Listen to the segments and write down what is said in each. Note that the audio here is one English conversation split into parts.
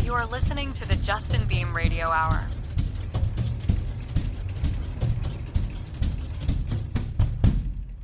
You are listening to the Justin Beahm Radio Hour.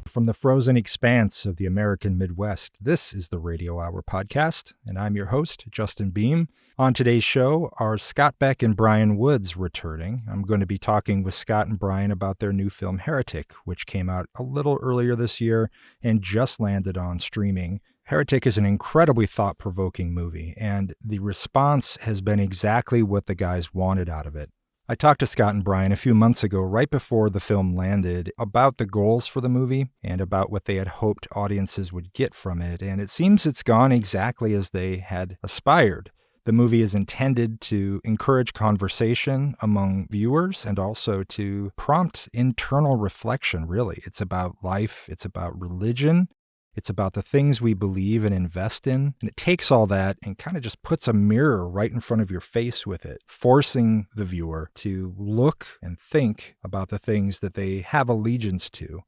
From the frozen expanse of the American Midwest, this is the Radio Hour podcast, and I'm your host, Justin Beahm. On today's show are Scott Beck and Bryan Woods returning. I'm going to be talking with Scott and Bryan about their new film, HERETIC, which came out a little earlier this year and just landed on streaming. HERETIC is an incredibly thought-provoking movie, and the response has been exactly what the guys wanted out of it. I talked to Scott and Bryan a few months ago, right before the film landed, about the goals for the movie and about what they had hoped audiences would get from it, and it seems it's gone exactly as they had aspired. The movie is intended to encourage conversation among viewers and also to prompt internal reflection, really. It's about life, it's about religion, it's about the things we believe and invest in, and it takes all that and kind of just puts a mirror right in front of your face with it, forcing the viewer to look and think about the things that they have allegiance to.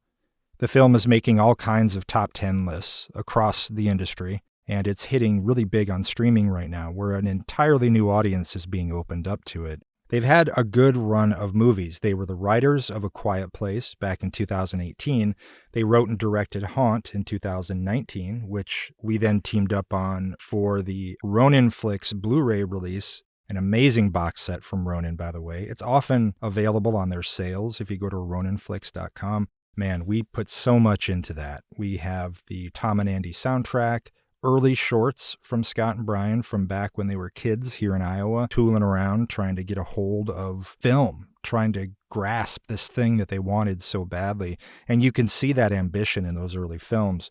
The film is making all kinds of top 10 lists across the industry, and it's hitting really big on streaming right now, where an entirely new audience is being opened up to it. They've had a good run of movies. They were the writers of A Quiet Place back in 2018. They wrote and directed Haunt in 2019, which we then teamed up on for the Ronin Flicks Blu-ray release. An amazing box set from Ronin, by the way. It's often available on their sales if you go to roninflix.com. Man, we put so much into that. We have the Tom and Andy soundtrack, early shorts from Scott and Bryan from back when they were kids here in Iowa, tooling around, trying to get a hold of film, trying to grasp this thing that they wanted so badly. And you can see that ambition in those early films.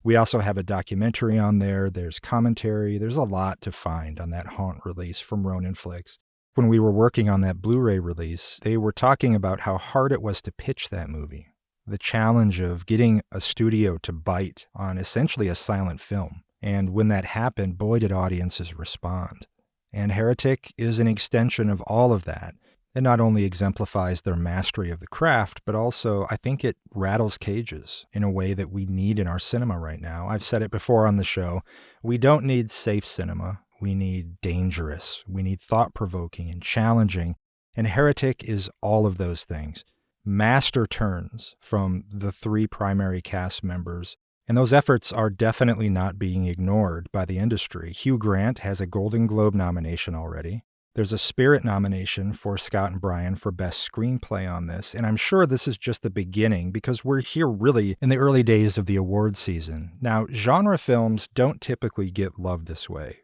We also have a documentary on there. There's commentary. There's a lot to find on that Haunt release from Ronin Flicks. When we were working on that Blu-ray release, they were talking about how hard it was to pitch that movie. The challenge of getting a studio to bite on essentially a silent film. And when that happened, boy, did audiences respond. And HERETIC is an extension of all of that. It not only exemplifies their mastery of the craft, but also I think it rattles cages in a way that we need in our cinema right now. I've said it before on the show. We don't need safe cinema. We need dangerous. We need thought-provoking and challenging. And HERETIC is all of those things. Master turns from the three primary cast members. And those efforts are definitely not being ignored by the industry. Hugh Grant has a Golden Globe nomination already. There's a Spirit nomination for Scott and Bryan for Best Screenplay on this. And I'm sure this is just the beginning because we're here really in the early days of the award season. Now, genre films don't typically get loved this way.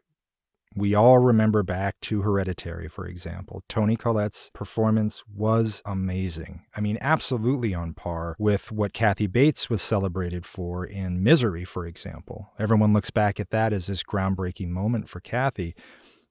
We all remember back to Hereditary, for example. Toni Collette's performance was amazing. I mean, absolutely on par with what Kathy Bates was celebrated for in Misery, for example. Everyone looks back at that as this groundbreaking moment for Kathy.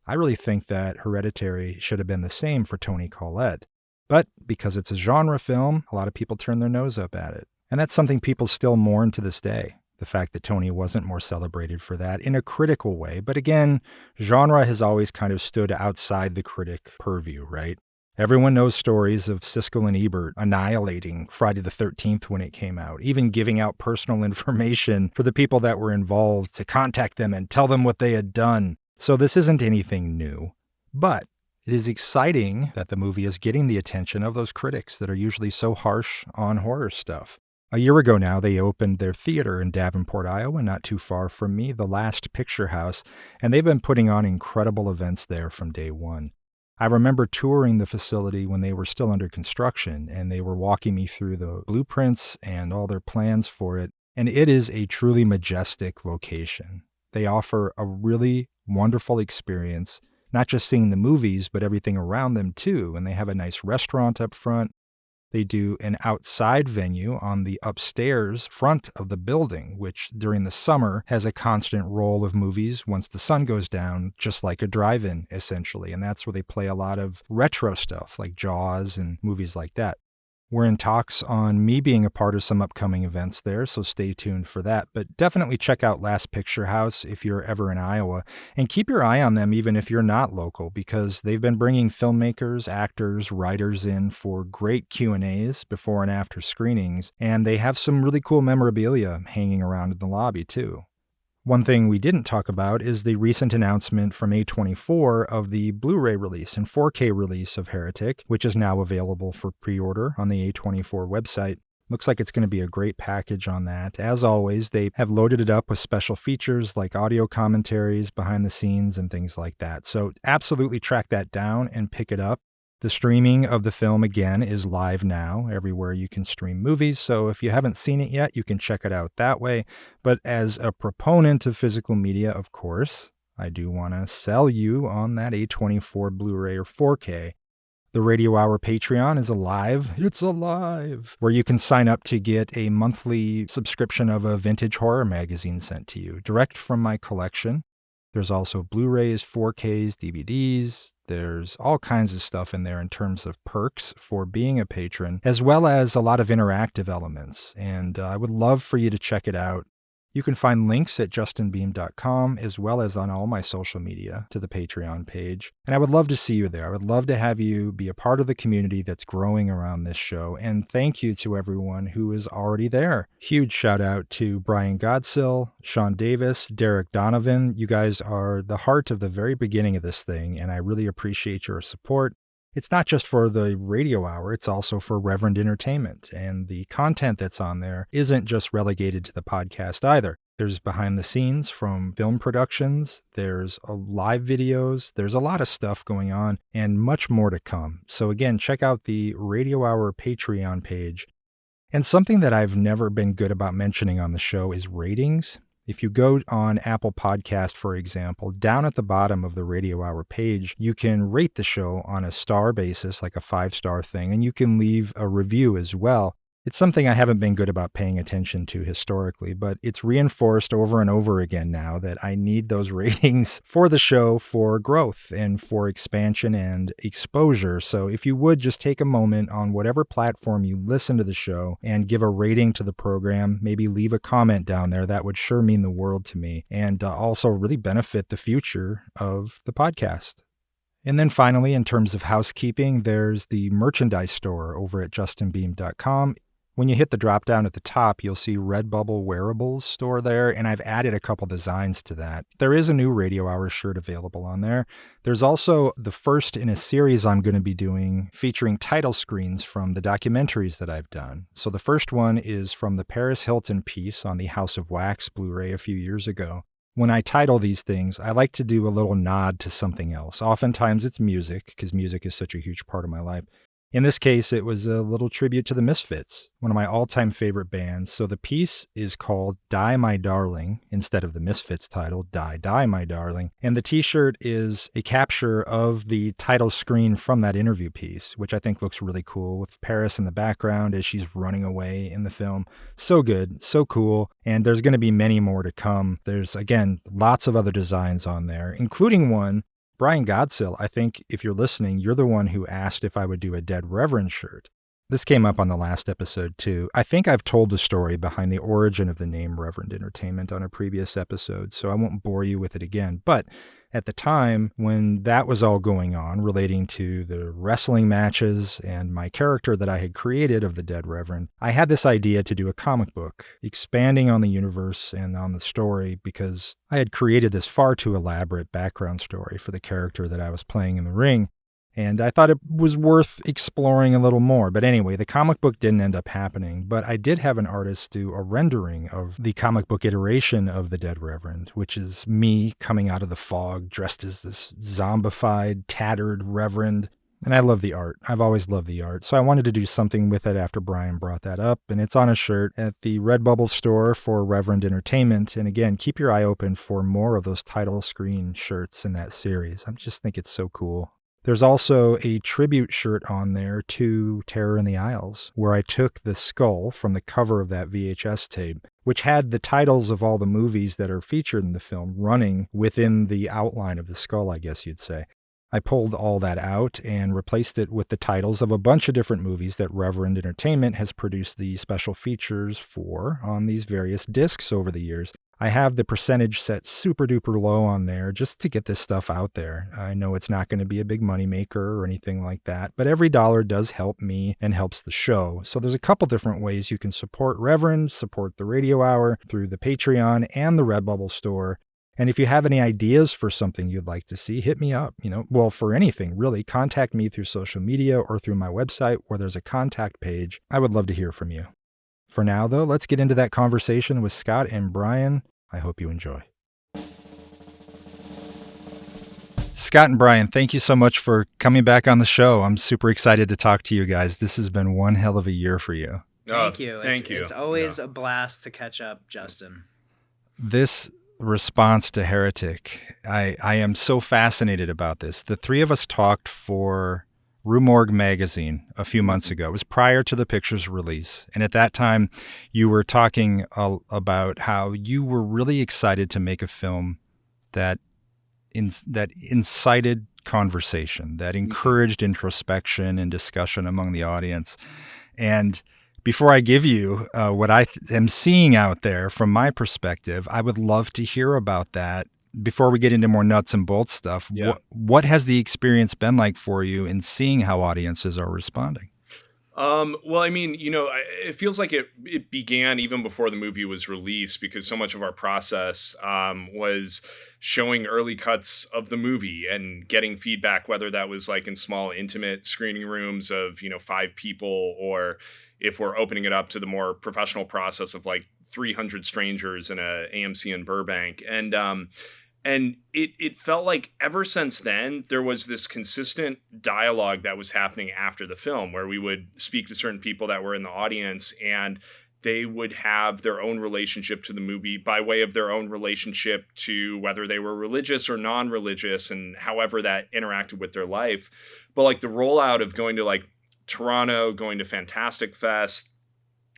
I really think that Hereditary should have been the same for Toni Collette. But because it's a genre film, a lot of people turn their nose up at it. And that's something people still mourn to this day. The fact that Toni wasn't more celebrated for that in a critical way. But again, genre has always kind of stood outside the critic purview, right? Everyone knows stories of Siskel and Ebert annihilating Friday the 13th when it came out, even giving out personal information for the people that were involved to contact them and tell them what they had done. So this isn't anything new. But it is exciting that the movie is getting the attention of those critics that are usually so harsh on horror stuff. A year ago now, they opened their theater in Davenport, Iowa, not too far from me, the Last Picture House, and they've been putting on incredible events there from day one. I remember touring the facility when they were still under construction, and they were walking me through the blueprints and all their plans for it, and it is a truly majestic location. They offer a really wonderful experience, not just seeing the movies, but everything around them too, and they have a nice restaurant up front. They do an outside venue on the upstairs front of the building, which during the summer has a constant roll of movies once the sun goes down, just like a drive-in, essentially. And that's where they play a lot of retro stuff like Jaws and movies like that. We're in talks on me being a part of some upcoming events there, so stay tuned for that. But definitely check out Last Picture House if you're ever in Iowa, and keep your eye on them even if you're not local, because they've been bringing filmmakers, actors, writers in for great Q&As before and after screenings, and they have some really cool memorabilia hanging around in the lobby too. One thing we didn't talk about is the recent announcement from A24 of the Blu-ray release and 4K release of Heretic, which is now available for pre-order on the A24 website. Looks like it's going to be a great package on that. As always, they have loaded it up with special features like audio commentaries, behind the scenes, and things like that. So absolutely track that down and pick it up. The streaming of the film, again, is live now everywhere you can stream movies. So if you haven't seen it yet, you can check it out that way. But as a proponent of physical media, of course, I do want to sell you on that A24 Blu-ray or 4K. The Radio Hour Patreon is alive. It's alive! Where you can sign up to get a monthly subscription of a vintage horror magazine sent to you, direct from my collection. There's also Blu-rays, 4Ks, DVDs. There's all kinds of stuff in there in terms of perks for being a patron, as well as a lot of interactive elements. And I would love for you to check it out. You can find links at justinbeahm.com as well as on all my social media to the Patreon page. And I would love to see you there. I would love to have you be a part of the community that's growing around this show. And thank you to everyone who is already there. Huge shout out to Bryan Godsill, Sean Davis, Derek Donovan. You guys are the heart of the very beginning of this thing, and I really appreciate your support. It's not just for the radio hour, it's also for Reverend Entertainment. And the content that's on there isn't just relegated to the podcast either. There's behind the scenes from film productions, there's live videos, there's a lot of stuff going on, and much more to come. So again, check out the Radio Hour Patreon page. And something that I've never been good about mentioning on the show is ratings. If you go on Apple Podcast, for example, down at the bottom of the Radio Hour page, you can rate the show on a star basis, like a 5-star thing, and you can leave a review as well. It's something I haven't been good about paying attention to historically, but it's reinforced over and over again now that I need those ratings for the show for growth and for expansion and exposure. So if you would just take a moment on whatever platform you listen to the show and give a rating to the program, maybe leave a comment down there, that would sure mean the world to me and also really benefit the future of the podcast. And then finally, in terms of housekeeping, there's the merchandise store over at justinbeahm.com. When you hit the drop down at the top, you'll see Redbubble Wearables store there, and I've added a couple designs to that. There is a new Radio Hour shirt available on there. There's also the first in a series I'm going to be doing featuring title screens from the documentaries that I've done. So the first one is from the Paris Hilton piece on the House of Wax Blu-ray a few years ago. When I title these things, I like to do a little nod to something else. Oftentimes it's music, because music is such a huge part of my life. In this case, it was a little tribute to the Misfits, one of my all-time favorite bands. So the piece is called Die My Darling, instead of the Misfits title, Die, Die My Darling. And the t-shirt is a capture of the title screen from that interview piece, which I think looks really cool, with Paris in the background as she's running away in the film. So good, so cool. And there's going to be many more to come. There's, again, lots of other designs on there, including one Bryan Godsill, I think if you're listening, you're the one who asked if I would do a Dead Reverend shirt. This came up on the last episode too. I think I've told the story behind the origin of the name Reverend Entertainment on a previous episode, so I won't bore you with it again. But at the time when that was all going on, relating to the wrestling matches and my character that I had created of the Dead Reverend, I had this idea to do a comic book, expanding on the universe and on the story, because I had created this far too elaborate background story for the character that I was playing in the ring. And I thought it was worth exploring a little more. But anyway, the comic book didn't end up happening. But I did have an artist do a rendering of the comic book iteration of the Dead Reverend, which is me coming out of the fog, dressed as this zombified, tattered reverend. And I love the art. I've always loved the art. So I wanted to do something with it after Bryan brought that up. And it's on a shirt at the Redbubble store for Reverend Entertainment. And again, keep your eye open for more of those title screen shirts in that series. I just think it's so cool. There's also a tribute shirt on there to Terror in the Isles, where I took the skull from the cover of that VHS tape, which had the titles of all the movies that are featured in the film running within the outline of the skull, I guess you'd say. I pulled all that out and replaced it with the titles of a bunch of different movies that Reverend Entertainment has produced the special features for on these various discs over the years. I have the percentage set super duper low on there just to get this stuff out there. I know it's not going to be a big money maker or anything like that, but every dollar does help me and helps the show. So there's a couple different ways you can support Reverend, support the Radio Hour through the Patreon and the Redbubble store. And if you have any ideas for something you'd like to see, hit me up. Well, for anything, really, contact me through social media or through my website where there's a contact page. I would love to hear from you. For now, though, let's get into that conversation with Scott and Bryan. I hope you enjoy. Scott and Bryan, thank you so much for coming back on the show. I'm super excited to talk to you guys. This has been one hell of a year for you. Thank you. Thank you. It's always a blast to catch up, Justin. This response to Heretic, I am so fascinated about this. The three of us talked for Rue Morgue magazine a few months ago. It was prior to the picture's release. And at that time, you were talking about how you were really excited to make a film that incited conversation, that encouraged introspection and discussion among the audience. And before I give you what I am seeing out there from my perspective, I would love to hear about that. Before we get into more nuts and bolts stuff, what has the experience been like for you in seeing how audiences are responding? Well, I mean, it feels like it began even before the movie was released, because so much of our process was showing early cuts of the movie and getting feedback, whether that was like in small, intimate screening rooms of, 5 people, or if we're opening it up to the more professional process of like 300 strangers in a AMC in Burbank. And it felt like ever since then, there was this consistent dialogue that was happening after the film, where we would speak to certain people that were in the audience, and they would have their own relationship to the movie by way of their own relationship to whether they were religious or non-religious, and however that interacted with their life. But like the rollout of going to like Toronto, going to Fantastic Fest,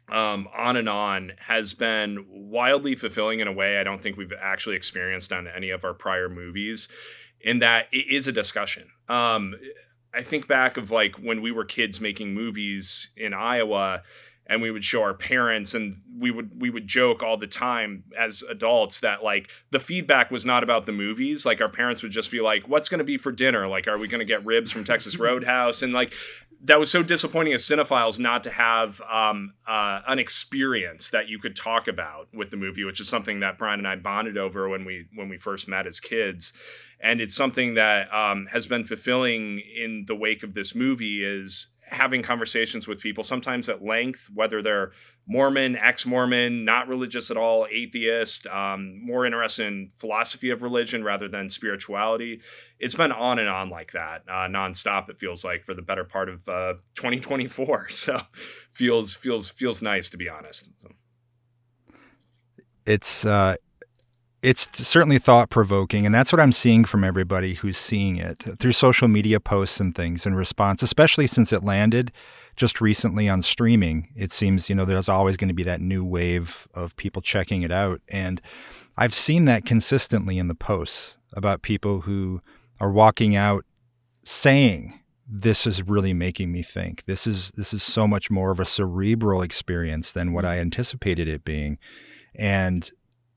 on and on, has been wildly fulfilling in a way I don't think we've actually experienced on any of our prior movies, in that it is a discussion. I think back of like when we were kids making movies in Iowa, and we would show our parents, and we would joke all the time as adults that like the feedback was not about the movies. Like our parents would just be like, what's going to be for dinner? Like, are we going to get ribs from Texas Roadhouse? And like, that was so disappointing as cinephiles not to have an experience that you could talk about with the movie, which is something that Bryan and I bonded over when we first met as kids. And it's something that has been fulfilling in the wake of this movie, is having conversations with people, sometimes at length, whether they're Mormon, ex-Mormon, not religious at all, atheist, more interested in philosophy of religion rather than spirituality. It's been on and on like that, nonstop, it feels like, for the better part of 2024. So feels nice, to be honest. It's certainly thought-provoking, and that's what I'm seeing from everybody who's seeing it through social media posts and things in response, especially since it landed just recently on streaming. It seems, there's always going to be that new wave of people checking it out. And I've seen that consistently in the posts about people who are walking out saying, this is really making me think. This is so much more of a cerebral experience than what I anticipated it being. And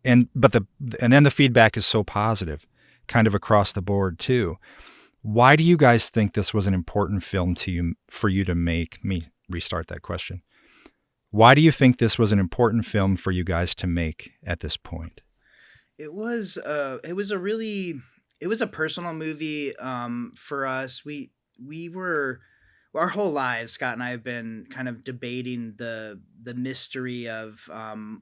then the feedback is so positive, kind of across the board too. Why do you guys think this was an important film for you to make? Me restart that question. Why do you think this was an important film for you guys to make at this point? It was a personal movie for us. We were, our whole lives, Scott and I have been kind of debating the mystery of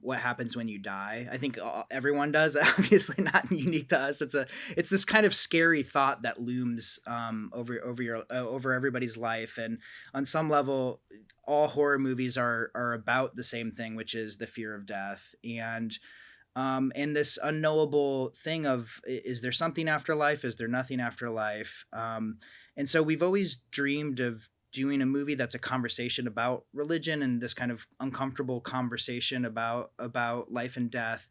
what happens when you die. I think everyone does. Obviously, not unique to us. It's this kind of scary thought that looms over everybody's life, and on some level, all horror movies are about the same thing, which is the fear of death and this unknowable thing of, is there something after life? Is there nothing after life? And so we've always dreamed of doing a movie that's a conversation about religion and this kind of uncomfortable conversation about life and death.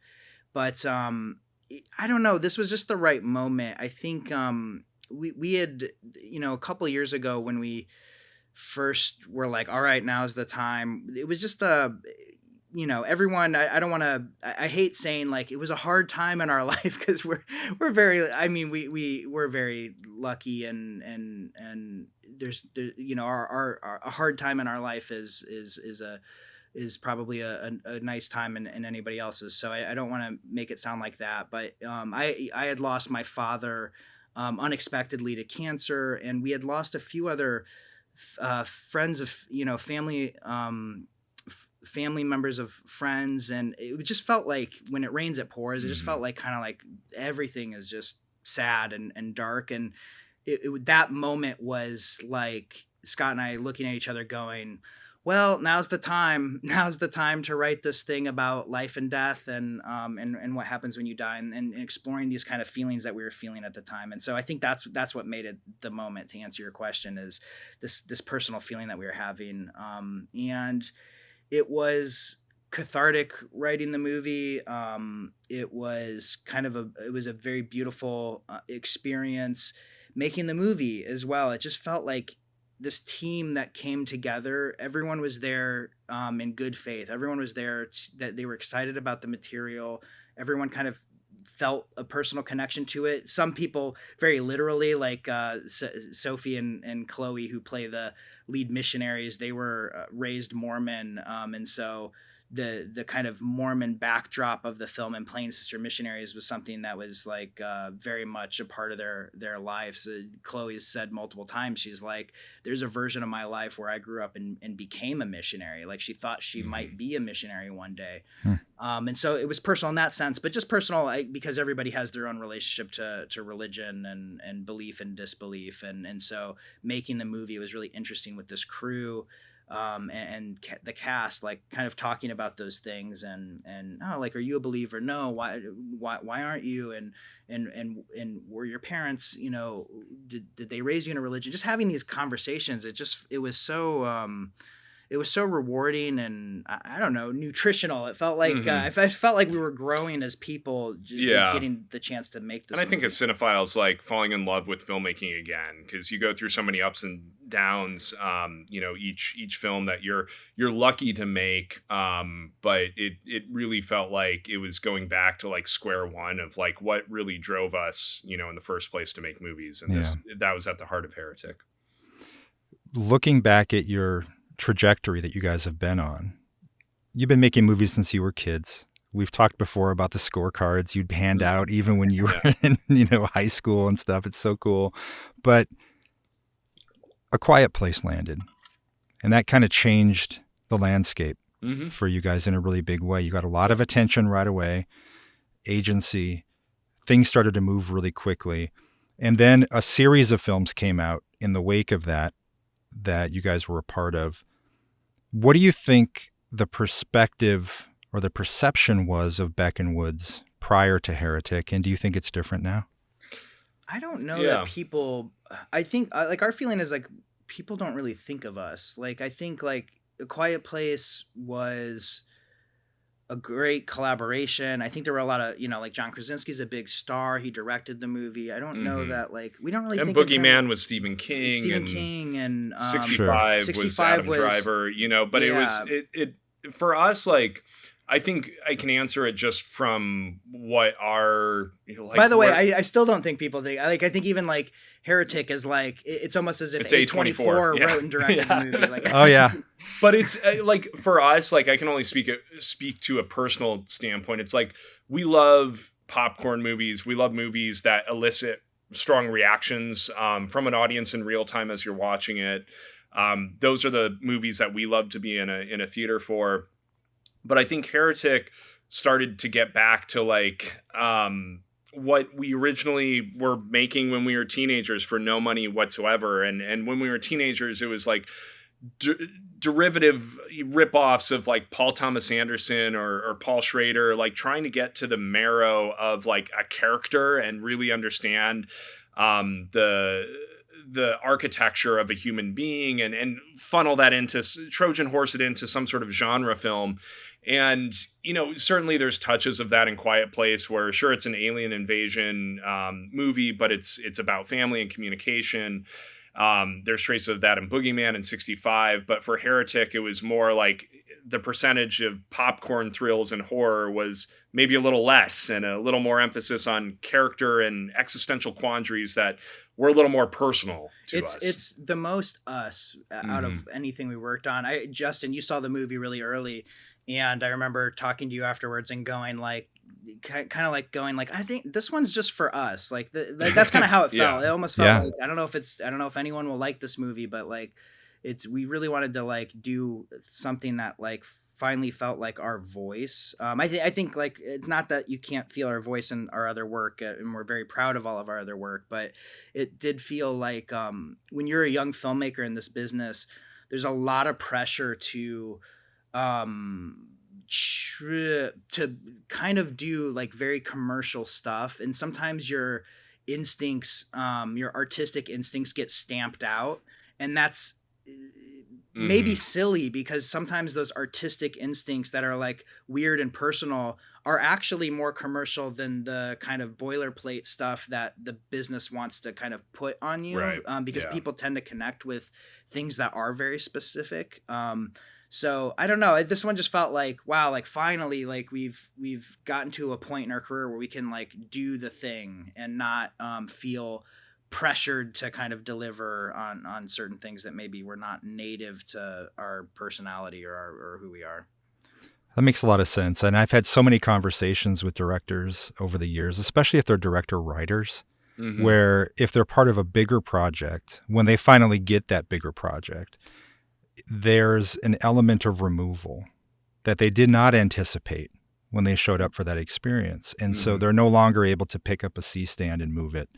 But I don't know, this was just the right moment. I think we had, a couple of years ago when we first were like, all right, now's the time. It was just everyone, I don't want to, I hate saying like it was a hard time in our life, because we're very, I mean, we're very lucky, and there's our a hard time in our life is probably a nice time in anybody else's. So I don't want to make it sound like that, but I had lost my father unexpectedly to cancer, and we had lost a few other friends of family, family members of friends, and it just felt like when it rains it pours. It just felt like kind of like everything is just sad and dark, and that moment was like Scott and I looking at each other going, well, now's the time to write this thing about life and death, and what happens when you die, and exploring these kind of feelings that we were feeling at the time. And so I think that's what made it the moment, to answer your question, is this personal feeling that we were having. And it was cathartic writing the movie. It was a very beautiful experience making the movie as well. It just felt like this team that came together. Everyone was there in good faith. Everyone was there that they were excited about the material. Everyone kind of felt a personal connection to it. Some people very literally, like Sophie and Chloe, who play the lead missionaries. They were raised Mormon, and so the kind of Mormon backdrop of the film and playing sister missionaries was something that was like very much a part of their lives. Chloe's said multiple times, she's like, there's a version of my life where I grew up and became a missionary. Like, she thought she might be a missionary one day. And so it was personal in that sense, but just personal because everybody has their own relationship to religion and belief and disbelief. And so making the movie was really interesting with this crew. And the cast, like, kind of talking about those things, and oh, like, are you a believer? No. Why aren't you? And were your parents, did they raise you in a religion? Just having these conversations, it was so rewarding, and I don't know, nutritional. It felt like I felt like we were growing as people, getting the chance to make this. And I think as cinephiles, like, falling in love with filmmaking again, because you go through so many ups and downs. Each film that you're lucky to make, but it really felt like it was going back to like square one of like what really drove us, in the first place to make movies, and that was at the heart of Heretic. Looking back at your trajectory that you guys have been on, you've been making movies since you were kids. We've talked before about the scorecards you'd hand out even when you were in high school and stuff. It's so cool. But A Quiet Place landed, and that kind of changed the landscape for you guys in a really big way. You got a lot of attention right away, agency, things started to move really quickly, and then a series of films came out in the wake of that you guys were a part of. What do you think the perspective or the perception was of Beck and Woods prior to Heretic, and do you think it's different now? I don't know that people, I think like our feeling is like people don't really think of us. Like, I think like A Quiet Place was a great collaboration. I think there were a lot of, like John Krasinski's a big star. He directed the movie. I don't know that, like, we don't really and think Boogeyman was Stephen King and 65 was Adam Driver, but it was it for us, like, I think I can answer it just from what our. By the way, I still don't think people think. I think even like Heretic is like it's almost as if A24 wrote and directed the movie. Like, oh yeah, but it's like for us, like I can only speak to a personal standpoint. It's like we love popcorn movies. We love movies that elicit strong reactions from an audience in real time as you're watching it. Those are the movies that we love to be in a theater for. But I think Heretic started to get back to like what we originally were making when we were teenagers for no money whatsoever. And when we were teenagers, it was like derivative ripoffs of like Paul Thomas Anderson or Paul Schrader, like trying to get to the marrow of like a character and really understand the architecture of a human being and funnel that into Trojan horse it into some sort of genre film. And, certainly there's touches of that in Quiet Place where sure, it's an alien invasion movie, but it's about family and communication. There's traces of that in Boogeyman and 65, but for Heretic, it was more like the percentage of popcorn thrills and horror was maybe a little less, and a little more emphasis on character and existential quandaries that were a little more personal to us. It's the most us out of anything we worked on. Justin, you saw the movie really early, and I remember talking to you afterwards and going like, kind of like going like, I think this one's just for us. Like that's kind of how it felt. It almost felt like, I don't know if anyone will like this movie, but like we really wanted to like do something that like finally felt like our voice. I think like, it's not that you can't feel our voice in our other work, and we're very proud of all of our other work, but it did feel like when you're a young filmmaker in this business, there's a lot of pressure to kind of do like very commercial stuff, and sometimes your instincts, your artistic instincts get stamped out, and that's maybe silly, because sometimes those artistic instincts that are like weird and personal are actually more commercial than the kind of boilerplate stuff that the business wants to kind of put on you, Right. Because people tend to connect with things that are very specific. So I don't know. This one just felt like, wow, like finally, like we've gotten to a point in our career where we can like do the thing and not feel pressured to kind of deliver on certain things that maybe were not native to our personality or who we are. That makes a lot of sense. And I've had so many conversations with directors over the years, especially if they're director writers, where if they're part of a bigger project, when they finally get that bigger project, there's an element of removal that they did not anticipate when they showed up for that experience. And so they're no longer able to pick up a C-stand and move it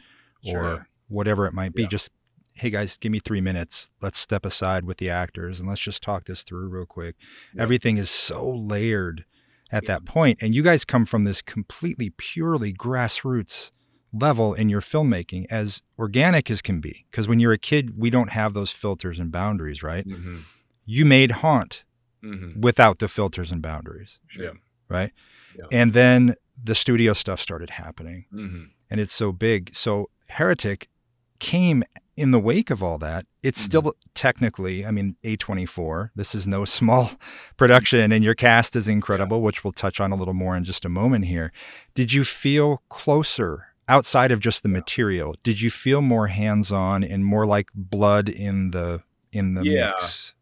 or whatever it might be. Just, hey guys, give me 3 minutes. Let's step aside with the actors and let's just talk this through real quick. Everything is so layered at that point. And you guys come from this completely purely grassroots level in your filmmaking, as organic as can be. Because when you're a kid, we don't have those filters and boundaries, right? You made Haunt without the filters and boundaries, right? And then the studio stuff started happening, and it's so big. So Heretic came in the wake of all that. It's still technically, I mean, A24. This is no small production, and your cast is incredible, which we'll touch on a little more in just a moment here. Did you feel closer outside of just the material? Did you feel more hands-on and more like blood in the mix?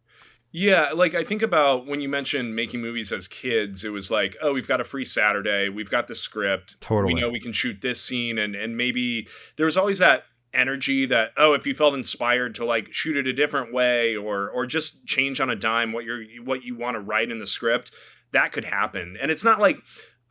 Yeah, like I think about when you mentioned making movies as kids, it was like, oh, we've got a free Saturday, we've got the script, Totally. we know we can shoot this scene, and maybe there was always that energy that, oh, if you felt inspired to like shoot it a different way or just change on a dime what you want to write in the script, that could happen. And it's not like,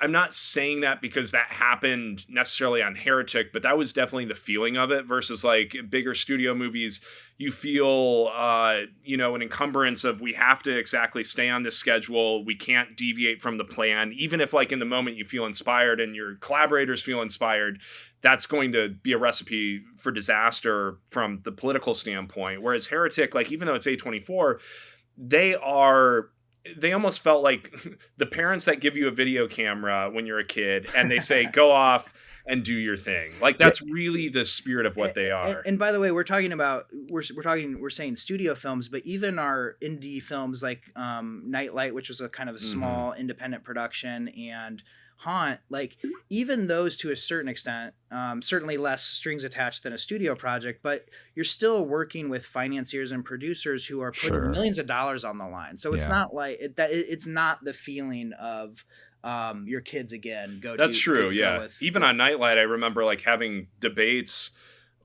I'm not saying that because that happened necessarily on Heretic, but that was definitely the feeling of it versus like bigger studio movies. You feel, an encumbrance of, we have to exactly stay on this schedule. We can't deviate from the plan. Even if like in the moment you feel inspired and your collaborators feel inspired, that's going to be a recipe for disaster from the political standpoint. Whereas Heretic, like even though it's A24, they almost felt like the parents that give you a video camera when you're a kid and they say, go off and do your thing. Like that's really the spirit of what they are. And by the way, we're saying studio films, but even our indie films like Nightlight, which was a kind of a small independent production, and Haunt, like even those to a certain extent, certainly less strings attached than a studio project, but you're still working with financiers and producers who are putting millions of dollars on the line. So it's not like it's not the feeling of your kids again. That's true. Even on Nightlight, I remember like having debates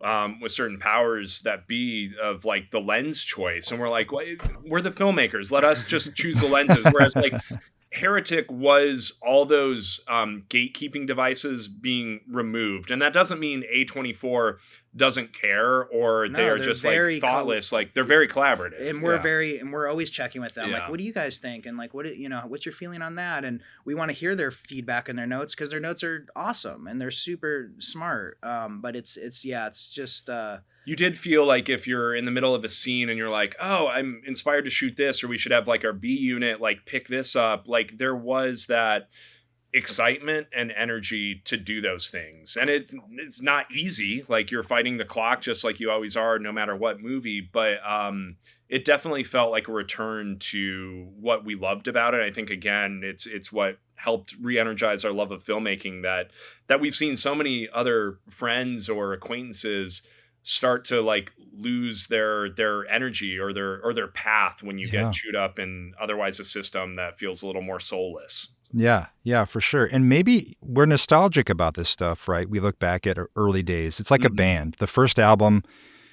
with certain powers that be of like the lens choice, and we're like, well, we're the filmmakers. Let us just choose the lenses. Whereas like Heretic was all those gatekeeping devices being removed. And that doesn't mean A24 doesn't care or they're just like thoughtless. Like they're very collaborative. And we're always checking with them. Like, what do you guys think? And like, what's your feeling on that? And we want to hear their feedback and their notes, because their notes are awesome and they're super smart. But it's just, you did feel like if you're in the middle of a scene and you're like, oh, I'm inspired to shoot this, or we should have like our B unit, like pick this up. Like there was that excitement and energy to do those things. And it's not easy. Like, you're fighting the clock just like you always are, no matter what movie. But it definitely felt like a return to what we loved about it. I think, again, it's what helped re-energize our love of filmmaking, that we've seen so many other friends or acquaintances start to like lose their energy or their path when you get chewed up in otherwise a system that feels a little more soulless. Yeah, for sure. And maybe we're nostalgic about this stuff, right? We look back at our early days. It's like a band. The first album,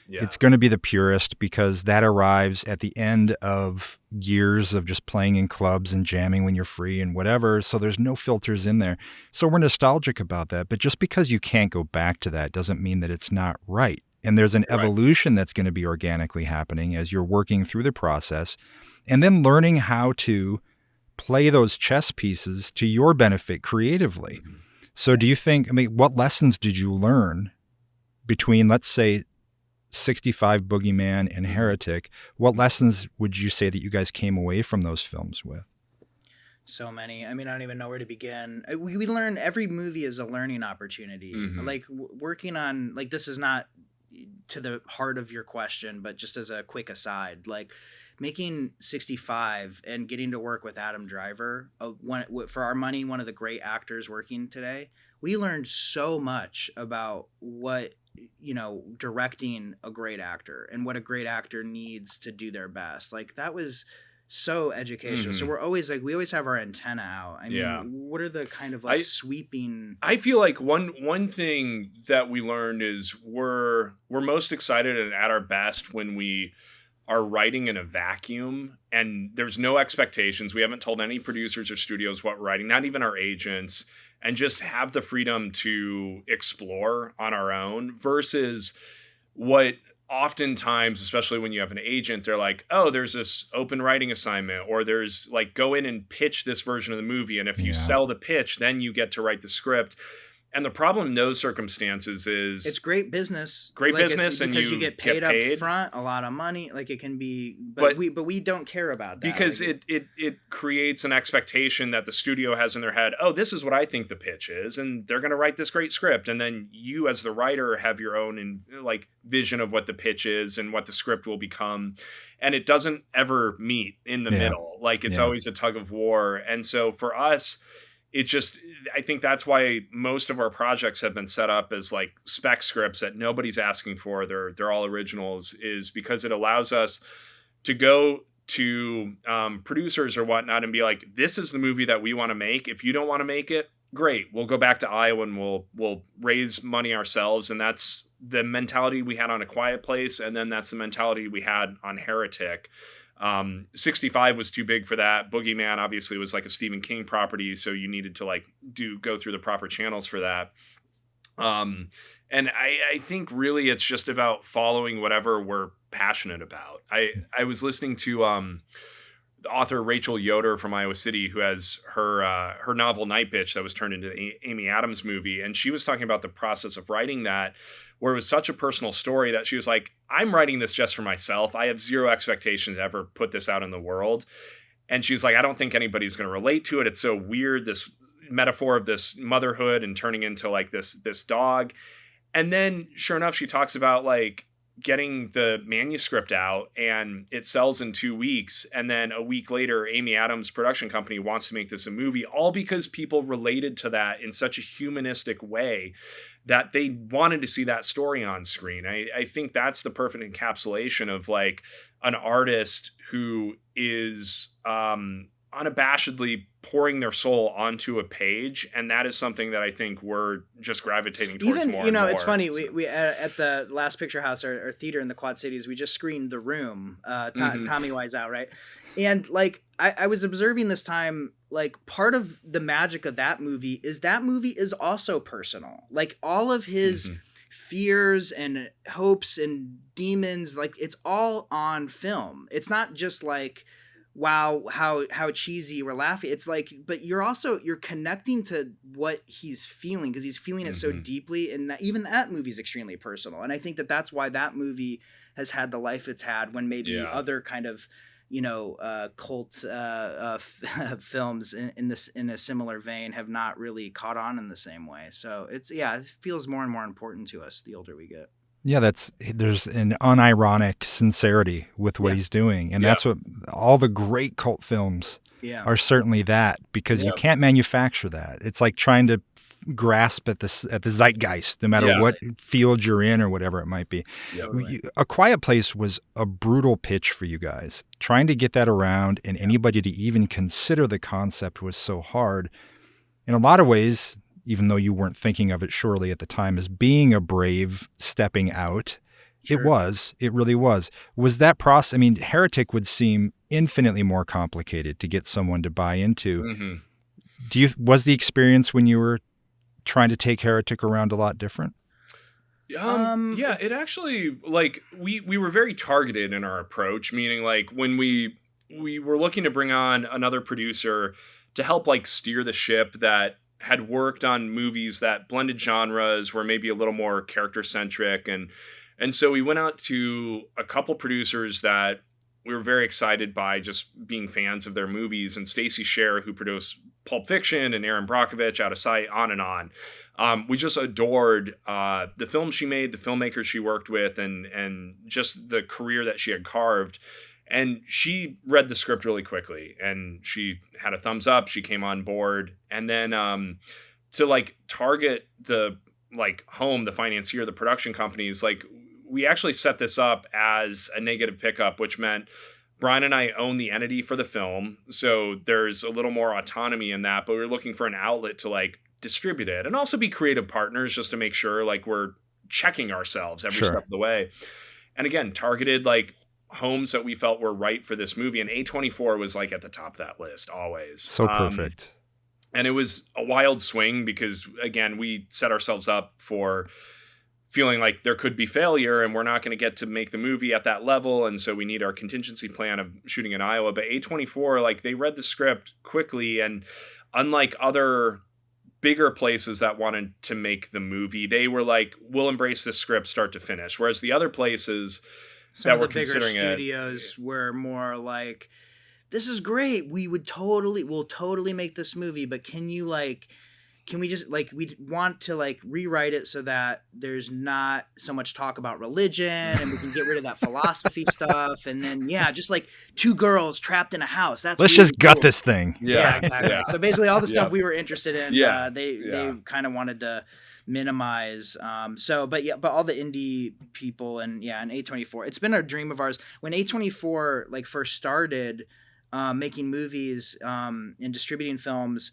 it's going to be the purest because that arrives at the end of years of just playing in clubs and jamming when you're free and whatever. So there's no filters in there. So we're nostalgic about that. But just because you can't go back to that doesn't mean that it's not right. And there's an evolution that's going to be organically happening as you're working through the process and then learning how to play those chess pieces to your benefit creatively. So do you think, what lessons did you learn between, let's say, 65 Boogeyman and Heretic? What lessons would you say that you guys came away from those films with? So many. I don't even know where to begin. We learn, every movie is a learning opportunity. Like working on, like, this is not to the heart of your question, but just as a quick aside, like, making 65 and getting to work with Adam Driver, for our money, one of the great actors working today, we learned so much about what, directing a great actor and what a great actor needs to do their best. Like, that was so educational. So we're always like, we always have our antenna out. What are the kind of like sweeping? I feel like one thing that we learned is we're most excited and at our best when we are writing in a vacuum and there's no expectations. We haven't told any producers or studios what we're writing, not even our agents, and just have the freedom to explore on our own versus what oftentimes, especially when you have an agent, they're like, oh, there's this open writing assignment, or there's like, go in and pitch this version of the movie. And if you sell the pitch, then you get to write the script. And the problem in those circumstances is it's great business, and because you get paid up front, a lot of money. Like, it can be, but we don't care about that because it creates an expectation that the studio has in their head. Oh, this is what I think the pitch is, and they're going to write this great script. And then you, as the writer, have your own vision of what the pitch is and what the script will become. And it doesn't ever meet in the middle. Like, it's always a tug of war. And so for us, I think that's why most of our projects have been set up as like spec scripts that nobody's asking for. They're all originals, is because it allows us to go to producers or whatnot and be like, this is the movie that we want to make. If you don't want to make it, great. We'll go back to Iowa and we'll raise money ourselves. And that's the mentality we had on A Quiet Place. And then that's the mentality we had on Heretic. 65 was too big for that. Boogeyman obviously was like a Stephen King property, so you needed to go through the proper channels for that. And I think really it's just about following whatever we're passionate about. I was listening to the author Rachel Yoder from Iowa City, who has her novel Night Bitch that was turned into the Amy Adams movie, and she was talking about the process of writing that, where it was such a personal story that she was like, I'm writing this just for myself. I have zero expectation to ever put this out in the world. And she's like, I don't think anybody's going to relate to it. It's so weird, this metaphor of this motherhood and turning into like this dog. And then sure enough, she talks about like getting the manuscript out and it sells in 2 weeks. And then a week later, Amy Adams' production company wants to make this a movie, all because people related to that in such a humanistic way that they wanted to see that story on screen. I think that's the perfect encapsulation of like an artist who is unabashedly pouring their soul onto a page, and that is something that I think we're just gravitating towards. Even, more and more. It's funny. We at the Last Picture House, our theater in the Quad Cities, we just screened The Room. Tommy Wiseau, right? And like I was observing this time, like part of the magic of that movie is also personal. Like all of his fears and hopes and demons, like it's all on film. It's not just like, wow, how cheesy we're laughing. It's like, but you're connecting to what he's feeling because he's feeling it so deeply. And even that movie is extremely personal. And I think that's why that movie has had the life it's had when maybe other kind of cult films in a similar vein have not really caught on in the same way. So it feels more and more important to us the older we get. Yeah, there's an unironic sincerity with what he's doing. And that's what all the great cult films are, certainly that, because you can't manufacture that. It's like trying to grasp at the zeitgeist, no matter what field you're in or whatever it might be. Totally. A Quiet Place was a brutal pitch for you guys. Trying to get that around and anybody to even consider the concept was so hard. In a lot of ways, even though you weren't thinking of it surely at the time as being a brave stepping out, it really was. Was that process? I mean, Heretic would seem infinitely more complicated to get someone to buy into. Mm-hmm. Was the experience when you were trying to take Heretic around a lot different? Yeah, it actually, like, we were very targeted in our approach, meaning like when we were looking to bring on another producer to help like steer the ship that had worked on movies that blended genres, were maybe a little more character centric, and so we went out to a couple producers that we were very excited by, just being fans of their movies, and Stacey Sher, who produced Pulp Fiction, and Aaron Brockovich, Out of Sight, on and on. We just adored the films she made, the filmmakers she worked with, and just the career that she had carved. And she read the script really quickly, and she had a thumbs up. She came on board, and then to like target the like home, the financier, the production companies, like we actually set this up as a negative pickup, which meant Bryan and I own the entity for the film, so there's a little more autonomy in that. But we were looking for an outlet to like distribute it and also be creative partners, just to make sure like we're checking ourselves every step of the way. And again, targeted like homes that we felt were right for this movie, and A24 was like at the top of that list always. So perfect. And it was a wild swing because again, we set ourselves up for feeling like there could be failure and we're not going to get to make the movie at that level, and so we need our contingency plan of shooting in Iowa. But A24, like, they read the script quickly, and unlike other bigger places that wanted to make the movie, they were like, we'll embrace this script start to finish, whereas the other places some of the bigger studios were more like, this is great, we'll totally make this movie, but can we just like, we want to like rewrite it so that there's not so much talk about religion and we can get rid of that philosophy stuff, and then just like two girls trapped in a house, let's really just gut this thing. Exactly. So basically all the stuff we were interested in, they kind of wanted to minimize. But all the indie people and A24, it's been a dream of ours. When A24 like first started making movies and distributing films,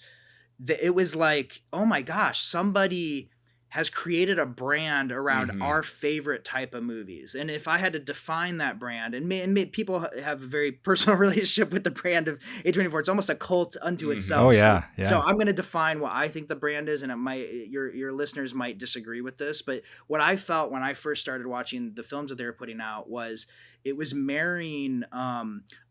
it was like, oh my gosh, somebody has created a brand around our favorite type of movies. And if I had to define that brand, and people have a very personal relationship with the brand of A24, it's almost a cult unto itself. Oh yeah. So I'm going to define what I think the brand is, and it might, your listeners might disagree with this, but what I felt when I first started watching the films that they were putting out was it was marrying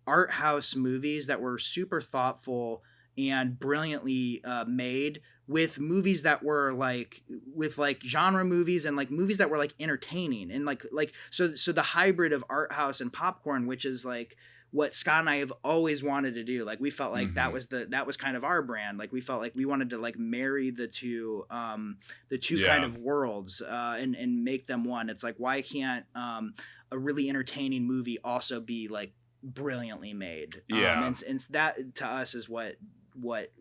art house movies that were super thoughtful and brilliantly made with movies that were like genre movies and like movies that were like entertaining and like so the hybrid of art house and popcorn, which is like what Scott and I have always wanted to do. Like we felt like that was kind of our brand. Like we felt like we wanted to like marry the two kind of worlds and make them one. It's like, why can't a really entertaining movie also be like brilliantly made? And that to us is what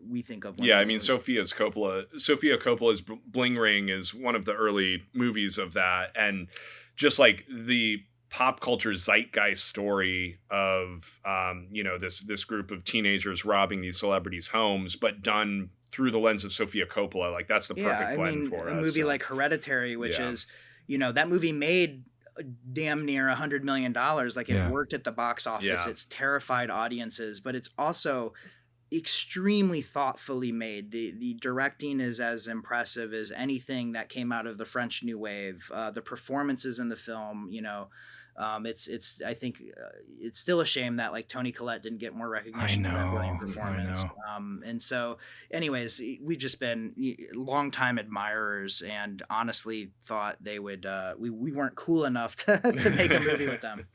we think of. I mean, Sofia Coppola's Bling Ring is one of the early movies of that, and just like the pop culture zeitgeist story of this group of teenagers robbing these celebrities' homes, but done through the lens of Sofia Coppola. Like that's the perfect blend for us. A movie like Hereditary, which is, that movie made damn near $100 million. Like it worked at the box office. It's terrified audiences, but it's also extremely thoughtfully made. The directing is as impressive as anything that came out of the French New Wave. The performances in the film, I think it's still a shame that like Toni Collette didn't get more recognition for that brilliant performance. And so anyways, we've just been longtime admirers and honestly thought they would, we weren't cool enough to make a movie with them.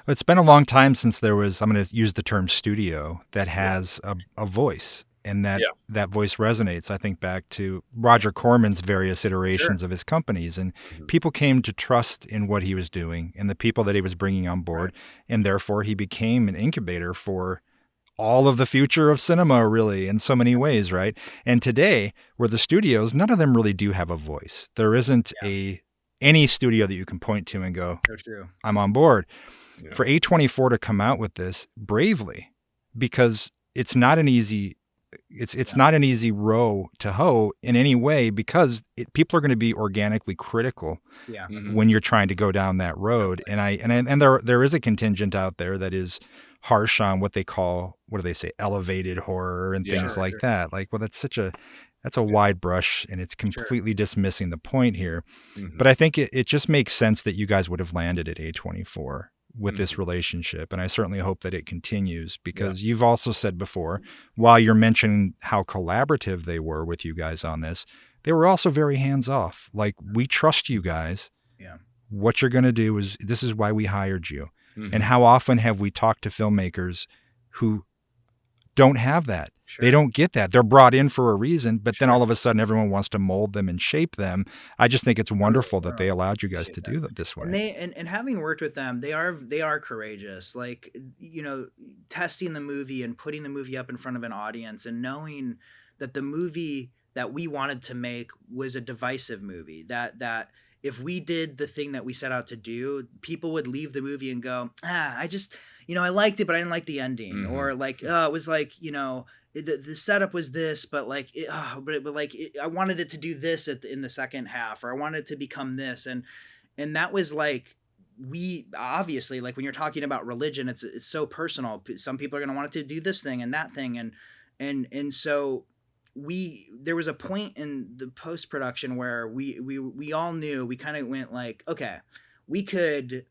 It's been a long time since there was, I'm going to use the term studio, that has a voice. And that voice resonates. I think back to Roger Corman's various iterations of his companies, and people came to trust in what he was doing and the people that he was bringing on board, and therefore he became an incubator for all of the future of cinema, really, in so many ways, right? And today, where the studios, none of them really do have a voice. There isn't any studio that you can point to and go, So true. I'm on board. Yeah. For A24 to come out with this bravely, because it's not an easy not an easy row to hoe in any way, because people are going to be organically critical when you're trying to go down that road. And there is a contingent out there that is harsh on what they call, what do they say, elevated horror and things like that. Like, well, that's a wide brush, and it's completely dismissing the point here. But I think it just makes sense that you guys would have landed at A24 with this relationship. And I certainly hope that it continues, because you've also said before, while you're mentioning how collaborative they were with you guys on this, they were also very hands off. Like, we trust you guys. Yeah. What you're going to do this is why we hired you. And how often have we talked to filmmakers who don't have that? They don't get that. They're brought in for a reason, but then all of a sudden everyone wants to mold them and shape them. I just think it's wonderful that they allowed you guys to do that this way. And having worked with them, they are courageous. Like, testing the movie and putting the movie up in front of an audience and knowing that the movie that we wanted to make was a divisive movie, that if we did the thing that we set out to do, people would leave the movie and go, I just, I liked it, but I didn't like the ending. Or like, it was like, the setup was this, but like, I wanted it to do this in the second half, or I wanted it to become this. And that was like, we obviously, like, when you're talking about religion, it's so personal. Some people are going to want it to do this thing and that thing. And so there was a point in the post-production where we all knew, we kind of went like, okay, we could,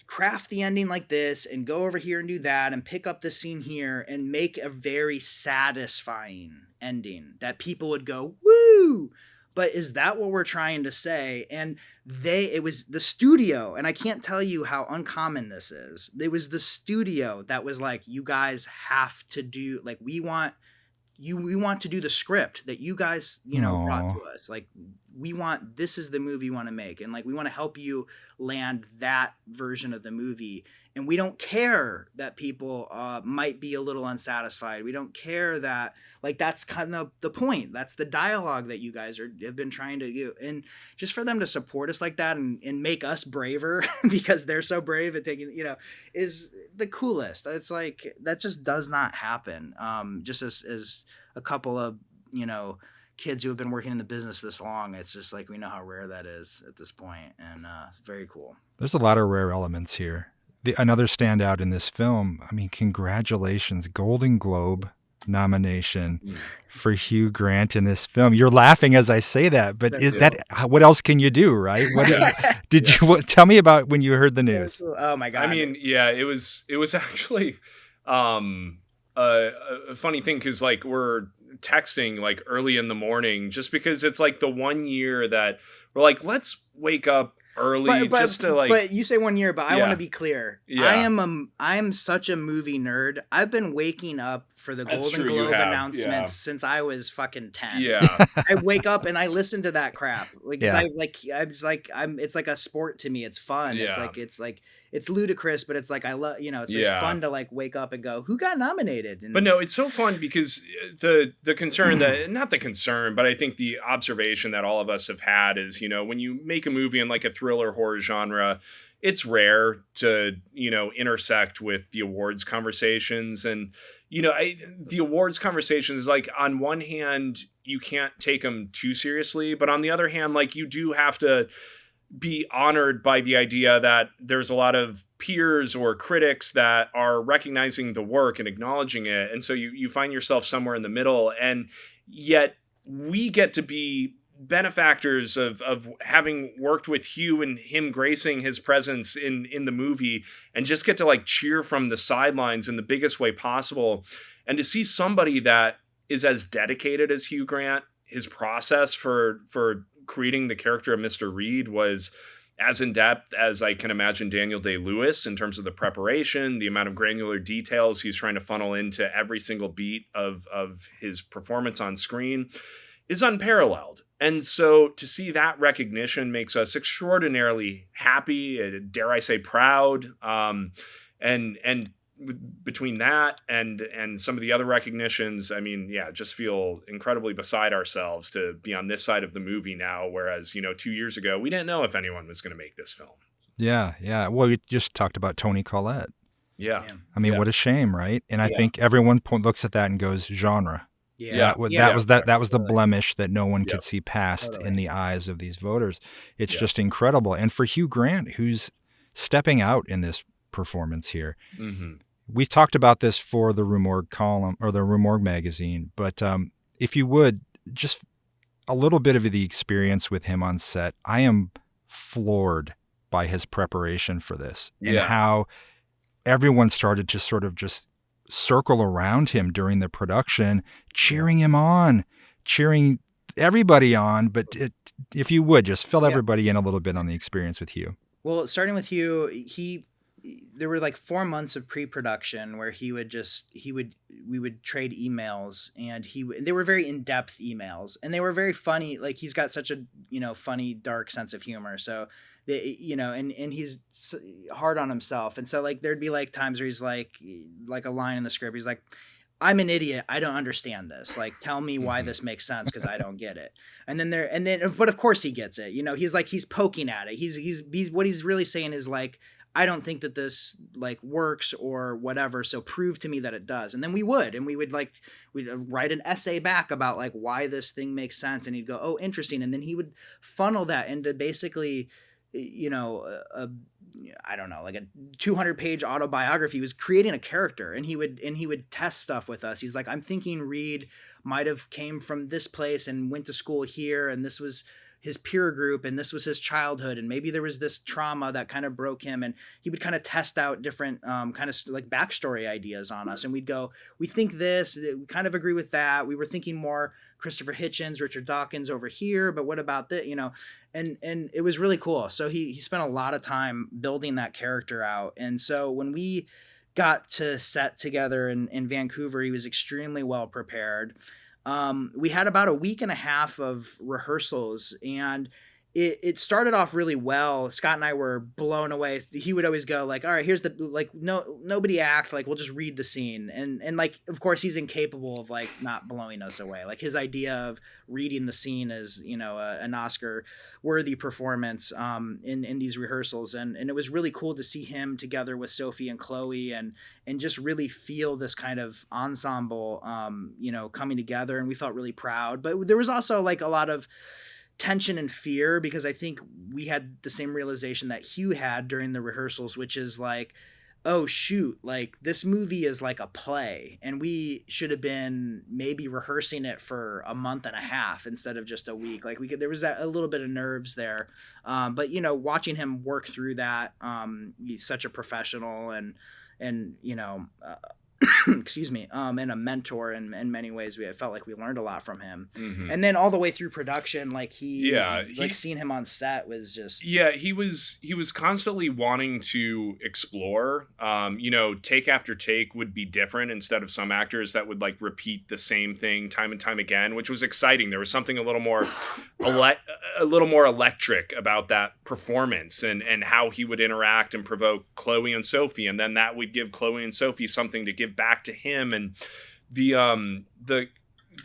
craft the ending like this and go over here and do that and pick up the scene here and make a very satisfying ending that people would go, woo. But is that what we're trying to say? And it was the studio, and I can't tell you how uncommon this is. It was the studio that was like, you guys have to do, like, we want to do the script that you guys, brought to us. Like, this is the movie we want to make. And like, we want to help you land that version of the movie. And we don't care that people might be a little unsatisfied. We don't care that, like, that's kind of the point. That's the dialogue that you guys have been trying to do. And just for them to support us like that and make us braver because they're so brave at taking, is the coolest. It's like, that just does not happen. Just as a couple of, kids who have been working in the business this long, it's just like, we know how rare that is at this point. And it's very cool. There's a lot of rare elements here. Another standout in this film, I mean, congratulations, Golden Globe nomination for Hugh Grant in this film. You're laughing as I say that, but what else can you do, right? Tell me about when you heard the news. Oh my God. I mean, yeah, it was actually a funny thing, because like, we're texting like early in the morning, just because it's like the 1 year that we're like, let's wake up early, just to like. But you say 1 year, but I want to be clear. I am such a movie nerd. I've been waking up for the Golden Globe announcements since I was fucking 10. Yeah. I wake up and I listen to that crap. Like, it's like a sport to me. It's fun. Yeah. It's ludicrous, but it's like, I love, it's just fun to like wake up and go, who got nominated? But no, it's so fun, because the concern that, not the concern, but I think the observation that all of us have had is, when you make a movie in like a thriller horror genre, it's rare to, intersect with the awards conversations. And, the awards conversations is like, on one hand, you can't take them too seriously, but on the other hand, like, you do have to be honored by the idea that there's a lot of peers or critics that are recognizing the work and acknowledging it. And so you find yourself somewhere in the middle, and yet we get to be benefactors of having worked with Hugh and him gracing his presence in the movie, and just get to like cheer from the sidelines in the biggest way possible. And to see somebody that is as dedicated as Hugh Grant, his process for creating the character of Mr. Reed was as in depth as I can imagine Daniel Day-Lewis in terms of the preparation, the amount of granular details he's trying to funnel into every single beat of his performance on screen is unparalleled. And so to see that recognition makes us extraordinarily happy, dare I say proud. And between that and some of the other recognitions, I mean, yeah, just feel incredibly beside ourselves to be on this side of the movie now. Whereas, 2 years ago, we didn't know if anyone was going to make this film. Yeah. Well, we just talked about Toni Collette. Yeah. I mean, Yeah. what a shame, right? And I think everyone looks at that and goes, genre. That was the blemish that no one could see past in the eyes of these voters. It's just incredible. And for Hugh Grant, who's stepping out in this performance here. Mm-hmm. We've talked about this for the Rue Morgue column or the Rue Morgue magazine, but if you would, just a little bit of the experience with him on set. I am floored by his preparation for this and how everyone started to sort of just circle around him during the production, cheering him on, cheering everybody on. But if you would, just fill everybody in a little bit on the experience with Hugh. Well, starting with Hugh, there were like 4 months of pre-production where we would trade emails, and they were very in-depth emails, and they were very funny. Like, he's got such a, funny, dark sense of humor. So and he's hard on himself. And so like, there'd be like times where he's like a line in the script. He's like, I'm an idiot. I don't understand this. Like, tell me why this makes sense, because I don't get it. But of course he gets it. He's poking at it. He's what he's really saying is like, I don't think that this like works or whatever. So prove to me that it does. And then we'd write an essay back about like why this thing makes sense. And he'd go, oh, interesting. And then he would funnel that into basically, I don't know, like a 200-page autobiography. He was creating a character, and he would test stuff with us. He's like, I'm thinking Reed might have came from this place and went to school here, and this was his peer group, and this was his childhood, and maybe there was this trauma that kind of broke him. And he would kind of test out different kind of like backstory ideas on us, and we'd go, we think this, we kind of agree with that. We were thinking more Christopher Hitchens, Richard Dawkins over here, but what about that? And it was really cool. So he spent a lot of time building that character out. And so when we got to set together in Vancouver, he was extremely well prepared. We had about a week and a half of rehearsals, and it started off really well. Scott and I were blown away. He would always go like, all right, here's nobody act, like, we'll just read the scene. And like, of course he's incapable of like not blowing us away. Like, his idea of reading the scene is, an Oscar worthy performance, in these rehearsals. And it was really cool to see him together with Sophie and Chloe and just really feel this kind of ensemble, coming together. And we felt really proud, but there was also like a lot of tension and fear, because I think we had the same realization that Hugh had during the rehearsals, which is like, oh shoot, like this movie is like a play, and we should have been maybe rehearsing it for a month and a half instead of just a week. Like there was a little bit of nerves there. But watching him work through that, he's such a professional and excuse me, and a mentor in many ways. I felt like we learned a lot from him. Mm-hmm. And then all the way through production, like seeing him on set was just, he was constantly wanting to explore. Take after take would be different, instead of some actors that would like repeat the same thing time and time again, which was exciting. There was something a little more electric about that performance, and how he would interact and provoke Chloe and Sophie, and then that would give Chloe and Sophie something to give back to him. And the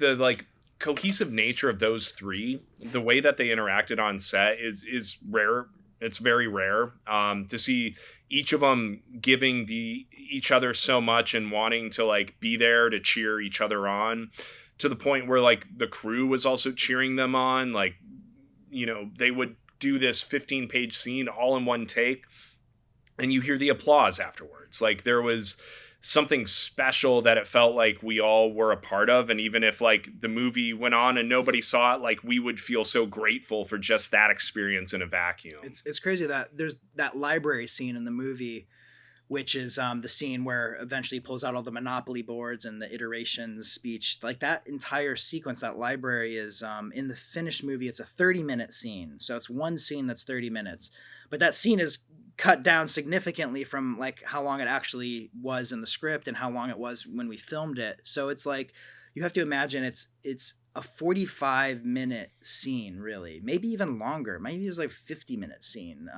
like cohesive nature of those three, the way that they interacted on set is rare. It's very rare to see each of them giving each other so much and wanting to like be there to cheer each other on, to the point where like the crew was also cheering them on. Like, they would do this 15-page scene all in one take, and you hear the applause afterwards. Like, there was something special that it felt like we all were a part of. And even if like the movie went on and nobody saw it, like we would feel so grateful for just that experience in a vacuum. It's crazy that there's that library scene in the movie, which is the scene where eventually he pulls out all the Monopoly boards and the iterations speech. Like that entire sequence, that library is in the finished movie. It's a 30-minute scene. So it's one scene that's 30 minutes. But that scene is cut down significantly from like how long it actually was in the script and how long it was when we filmed it. So it's like, you have to imagine it's a 45-minute scene, really, maybe even longer. Maybe it was like 50-minute scene.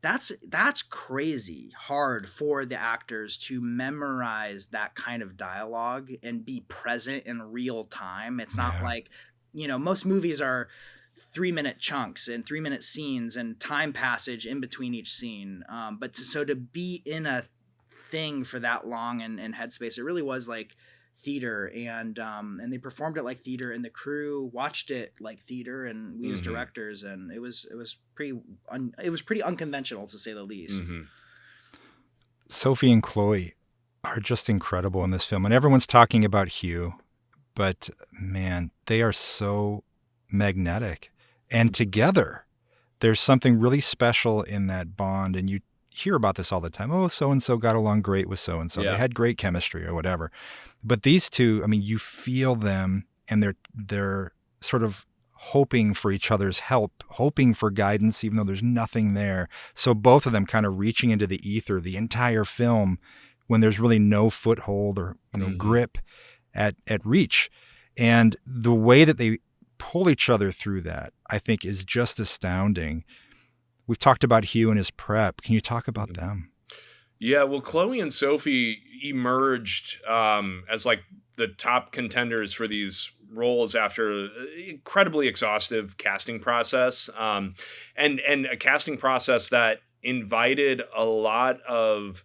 That's crazy hard for the actors to memorize that kind of dialogue and be present in real time. It's not like, most movies are 3-minute chunks and 3-minute scenes and time passage in between each scene. But to be in a thing for that long and headspace, it really was like theater, and they performed it like theater, and the crew watched it like theater, and we as directors, and it was pretty unconventional, to say the least. Sophie and Chloe are just incredible in this film, and everyone's talking about Hugh, but man, they are so magnetic, and together there's something really special in that bond. And you hear about this all the time. Oh, so and so got along great with so and so. They had great chemistry or whatever. But these two, I mean, you feel them, and they're sort of hoping for each other's help, hoping for guidance, even though there's nothing there. So both of them kind of reaching into the ether the entire film when there's really no foothold or grip at reach. And the way that they pull each other through that, I think, is just astounding. We've talked about Hugh and his prep. Can you talk about them? Yeah, well, Chloe and Sophie emerged as like the top contenders for these roles after an incredibly exhaustive casting process, and a casting process that invited a lot of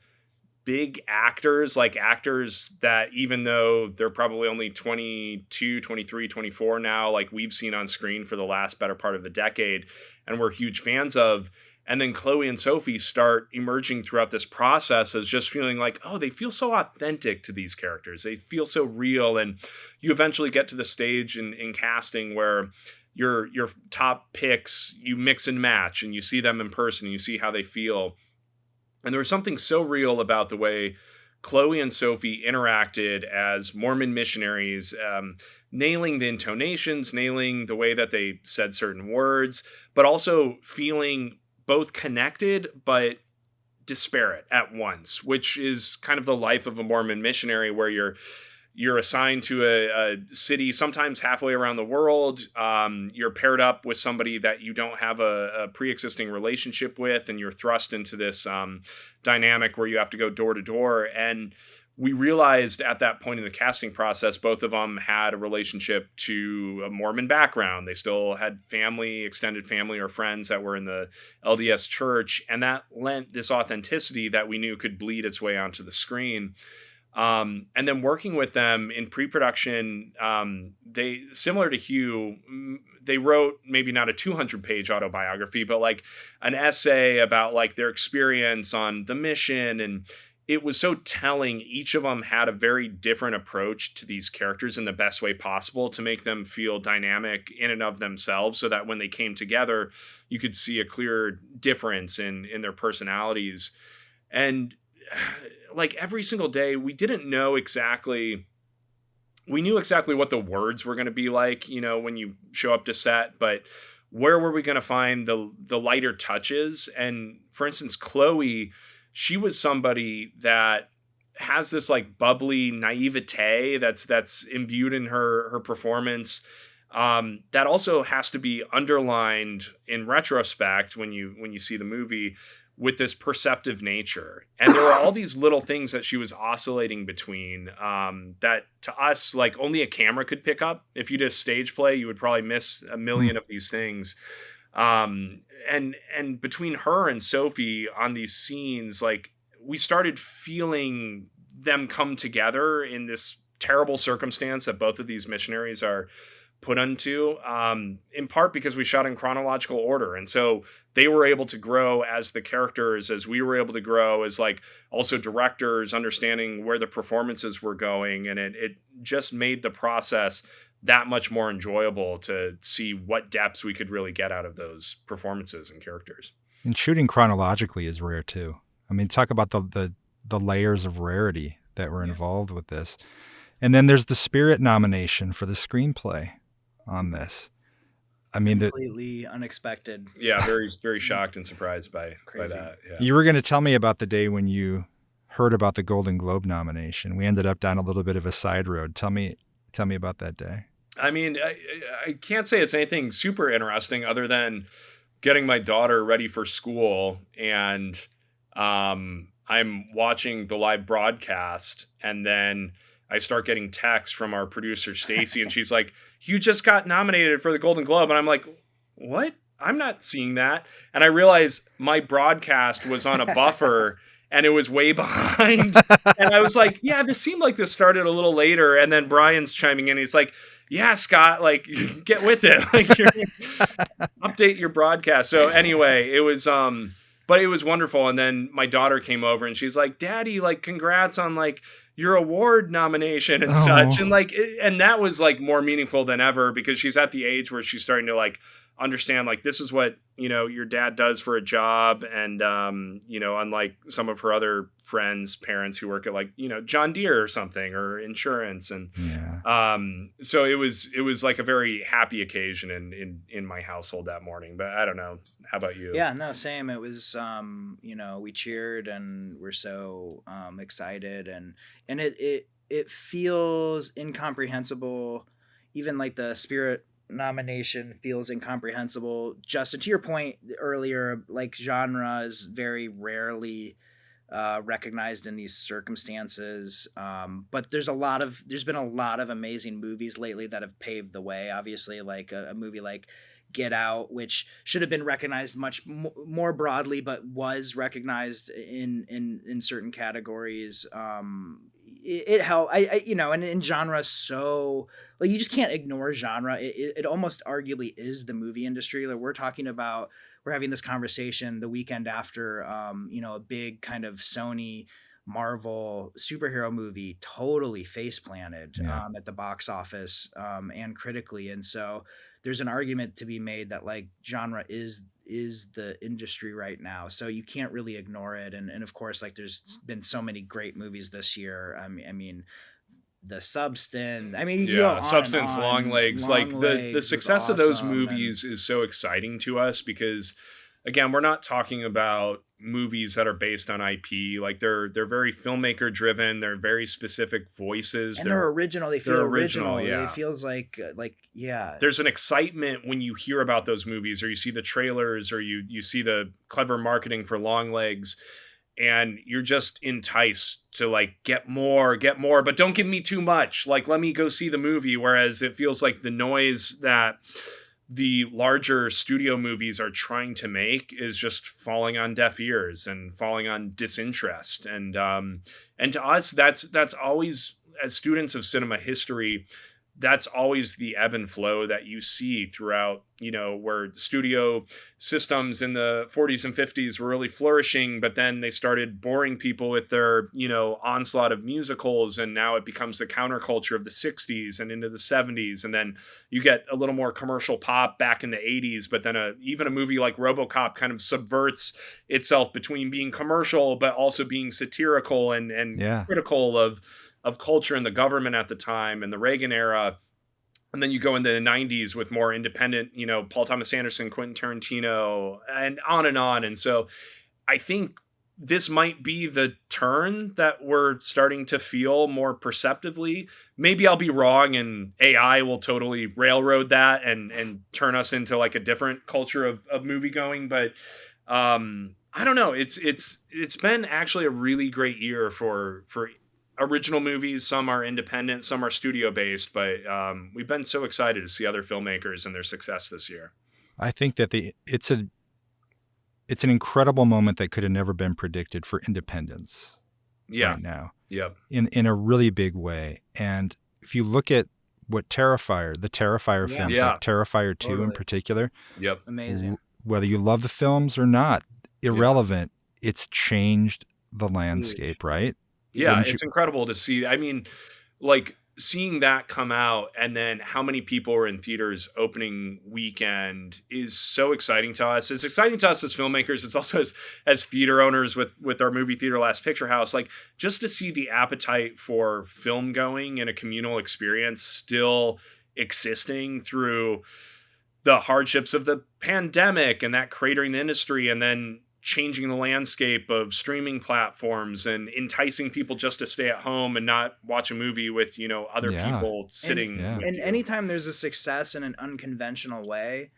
big actors, like actors that even though they're probably only 22, 23, 24 now, like we've seen on screen for the last better part of a decade and we're huge fans of. And then Chloe and Sophie start emerging throughout this process as just feeling like, oh, they feel so authentic to these characters. They feel so real. And you eventually get to the stage in casting where your top picks, you mix and match and you see them in person, and you see how they feel. And there was something so real about the way Chloe and Sophie interacted as Mormon missionaries, nailing the intonations, nailing the way that they said certain words, but also feeling both connected but disparate at once, which is kind of the life of a Mormon missionary, where you're assigned to a city, sometimes halfway around the world. You're paired up with somebody that you don't have a pre-existing relationship with, and you're thrust into this dynamic where you have to go door to door. And we realized at that point in the casting process, both of them had a relationship to a Mormon background. They still had family, extended family or friends that were in the LDS church. And that lent this authenticity that we knew could bleed its way onto the screen. And then working with them in pre-production, they, similar to Hugh, they wrote maybe not a 200-page autobiography, but like an essay about like their experience on the mission. And it was so telling. Each of them had a very different approach to these characters in the best way possible to make them feel dynamic in and of themselves, so that when they came together, you could see a clear difference in their personalities. And like every single day, we knew exactly what the words were going to be like, when you show up to set, but where were we going to find the lighter touches? And for instance, Chloe, she was somebody that has this like bubbly naivete that's imbued in her performance, that also has to be underlined in retrospect when you see the movie, with this perceptive nature. And there were all these little things that she was oscillating between, that to us, like only a camera could pick up. If you did a stage play, you would probably miss a million of these things. And between her and Sophie on these scenes, like we started feeling them come together in this terrible circumstance that both of these missionaries are put into, in part because we shot in chronological order. And so they were able to grow as the characters, as we were able to grow as like also directors, understanding where the performances were going. And it just made the process that much more enjoyable to see what depths we could really get out of those performances and characters. And shooting chronologically is rare too. I mean, talk about the layers of rarity that were involved with this. And then there's the Spirit nomination for the screenplay on this. I mean, completely unexpected. Yeah, very, very shocked and surprised by that. Yeah. You were going to tell me about the day when you heard about the Golden Globe nomination. We ended up down a little bit of a side road. Tell me about that day. I mean, I can't say it's anything super interesting other than getting my daughter ready for school, and I'm watching the live broadcast, and then I start getting texts from our producer, Stacy, and she's like, "You just got nominated for the Golden Globe." And I'm like, "What? I'm not seeing that." And I realized my broadcast was on a buffer and it was way behind. And I was like, yeah, this seemed like this started a little later. And then Bryan's chiming in. He's like, "Yeah, Scott, like, get with it. Like, update your broadcast." So anyway, it was, but it was wonderful. And then my daughter came over and she's like, "Daddy, like, congrats on like your award nomination and such." And like, and that was like more meaningful than ever because she's at the age where she's starting to like understand, like, this is what, you know, your dad does for a job. And, you know, unlike some of her other friends, parents who work at like, you know, John Deere or something or insurance. And, so it was like a very happy occasion in my household that morning, but I don't know. How about you? Yeah, no, same. It was, you know, we cheered and we're so, excited and it feels incomprehensible. Even like the Spirit nomination feels incomprehensible. Justin, to your point earlier, like, genre is very rarely recognized in these circumstances, but there's been a lot of amazing movies lately that have paved the way. Obviously, like a movie like Get Out, which should have been recognized much more broadly, but was recognized in certain categories. It helped. You know, and in genre, so like you just can't ignore genre. It almost arguably is the movie industry. Like we're having this conversation the weekend after, you know, a big kind of Sony Marvel superhero movie totally face planted at the box office and critically, and so there's an argument to be made that like genre is the industry right now, so you can't really ignore it. And of course, like, there's been so many great movies this year. I mean The Substance. I mean, you go on Substance, and on. Long Legs. Long Like Legs the success of those movies and is so exciting to us because, again, we're not talking about movies that are based on IP. Like they're very filmmaker driven. They're very specific voices. And they're original. They feel original. Yeah. It feels like yeah. There's an excitement when you hear about those movies or you see the trailers or you see the clever marketing for Long Legs, and you're just enticed to like get more, but don't give me too much. Like, let me go see the movie. Whereas it feels like the noise that the larger studio movies are trying to make is just falling on deaf ears and falling on disinterest. And to us, that's always, as students of cinema history, that's always the ebb and flow that you see throughout, you know, where studio systems in the 40s and 50s were really flourishing, but then they started boring people with their, you know, onslaught of musicals. And now it becomes the counterculture of the 60s and into the 70s. And then you get a little more commercial pop back in the 80s, but then even a movie like RoboCop kind of subverts itself between being commercial, but also being satirical and critical of culture and the government at the time and the Reagan era. And then you go into the 90s with more independent, you know, Paul Thomas Anderson, Quentin Tarantino, and on and on. And so I think this might be the turn that we're starting to feel more perceptively. Maybe I'll be wrong and AI will totally railroad that and turn us into like a different culture of movie going. But I don't know. It's been actually a really great year for original movies. Some are independent, some are studio based, but we've been so excited to see other filmmakers and their success this year. I think that it's an incredible moment that could have never been predicted for independence right now. Yep. In a really big way. And if you look at what the Terrifier Yeah. films, Yeah. like Terrifier 2 in Totally. particular, Yep. Amazing. whether you love the films or not, irrelevant, it's changed the landscape, right? Yeah, Wouldn't you? it's incredible to see. I mean, like seeing that come out and then how many people are in theaters opening weekend is so exciting to us. It's exciting to us as filmmakers. It's also as theater owners with our movie theater Last Picture House, like just to see the appetite for film going and a communal experience still existing through the hardships of the pandemic and that cratering the industry, and then changing the landscape of streaming platforms and enticing people just to stay at home and not watch a movie with, other Yeah. people sitting Yeah. with And you. anytime there's a success in an unconventional way,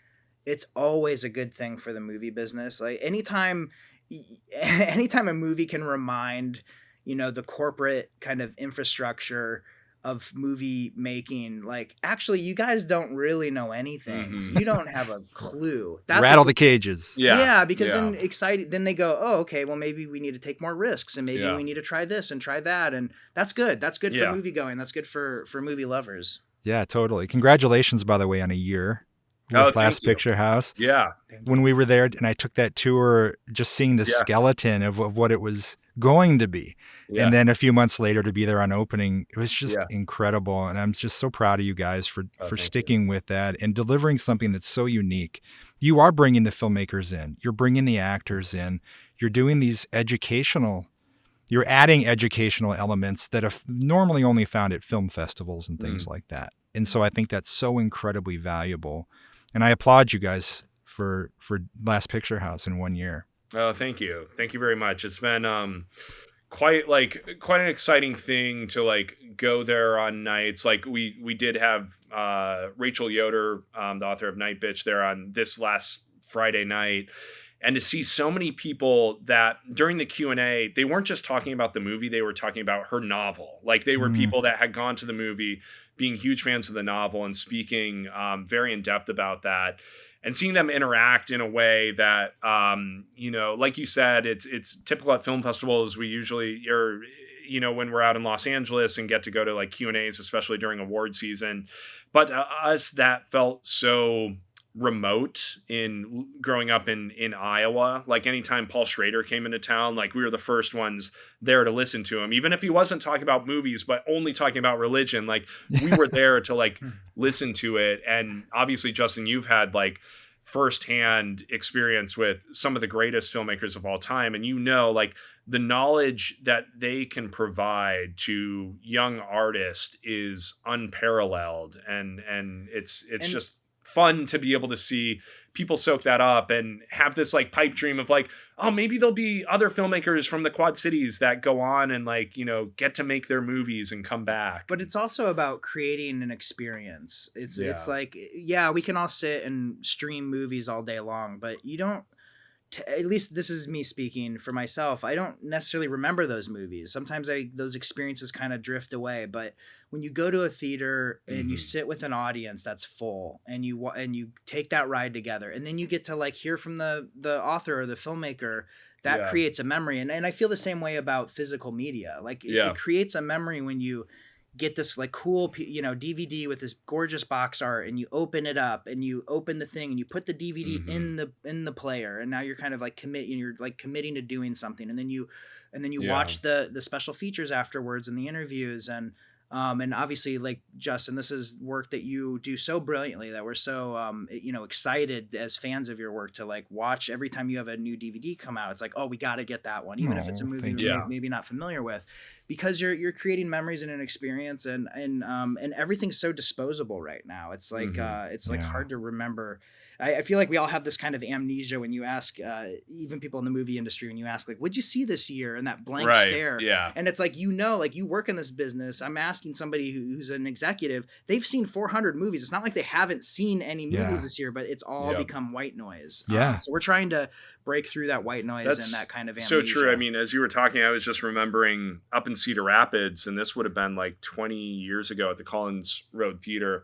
it's always a good thing for the movie business. Like anytime a movie can remind, the corporate kind of infrastructure of movie making, like, actually, you guys don't really know anything. Mhm. You don't have a clue. That's Rattle a the cages. Yeah, because then they go, oh, okay, well, maybe we need to take more risks, and maybe Yeah. we need to try this and try that, and that's good. That's good Yeah. for movie going. That's good for movie lovers. Yeah, totally. Congratulations, by the way, on a year Oh, with thank Last you. Picture House. Yeah. When we were there and I took that tour, just seeing the Yeah. skeleton of what it was going to be. Yeah. And then a few months later to be there on opening, it was just Yeah. incredible. And I'm just so proud of you guys for thank you. sticking with that and delivering something that's so unique. You are bringing the filmmakers in, you're bringing the actors in, you're doing these you're adding educational elements that are normally only found at film festivals and things like that. And so I think that's so incredibly valuable. And I applaud you guys for Last Picture House in 1 year. Oh, thank you. Thank you very much. It's been quite an exciting thing to go there on nights. Like we did have Rachel Yoder, the author of Night Bitch, there on this last Friday night. And to see so many people that during the Q&A, they weren't just talking about the movie, they were talking about her novel. Like they were people that had gone to the movie, being huge fans of the novel and speaking very in depth about that. And seeing them interact in a way that, like you said, it's typical at film festivals. We usually are, when we're out in Los Angeles and get to go to like Q&As, especially during award season. But us, that felt so remote in growing up in Iowa. Like anytime Paul Schrader came into town, like we were the first ones there to listen to him, even if he wasn't talking about movies but only talking about religion. Like we were there to like listen to it. And obviously, Justin, you've had like firsthand experience with some of the greatest filmmakers of all time, and like the knowledge that they can provide to young artists is unparalleled, and it's just fun to be able to see people soak that up and have this like pipe dream of like, oh, maybe there'll be other filmmakers from the Quad Cities that go on and get to make their movies and come back. But it's also about creating an experience. It's like, yeah, we can all sit and stream movies all day long, but you don't, at least this is me speaking for myself, I don't necessarily remember those movies. Sometimes those experiences kind of drift away. But when you go to a theater and you sit with an audience that's full and you take that ride together, and then you get to like hear from the author or the filmmaker, that creates a memory. And I feel the same way about physical media. Like it creates a memory when you get this like cool, DVD with this gorgeous box art, and you open it up and you open the thing and you put the DVD in the player, and now you're kind of like committing to doing something, and then you watch the special features afterwards and the interviews, and obviously, like Justin, this is work that you do so brilliantly that we're so excited as fans of your work to like watch every time you have a new DVD come out. It's like, oh, we got to get that one, even if it's a movie we're maybe not familiar with, because you're creating memories and an experience, and everything's so disposable right now. It's like hard to remember. I feel like we all have this kind of amnesia when you ask even people in the movie industry, when you ask like, what'd you see this year, and that blank stare. And it's like, like you work in this business. I'm asking somebody who's an executive, they've seen 400 movies. It's not like they haven't seen any movies this year, but it's all become white noise. So we're trying to break through that white noise and that kind of amnesia. So true. I mean, as you were talking, I was just remembering up in Cedar Rapids, and this would have been like 20 years ago at the Collins Road Theater.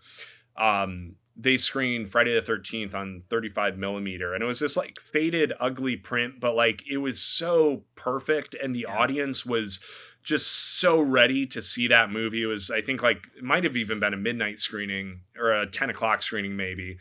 They screened Friday the 13th on 35 millimeter. And it was this like faded, ugly print, but like it was so perfect. And the audience was just so ready to see that movie. It was, I think, like, it might have even been a midnight screening or a 10 o'clock screening maybe.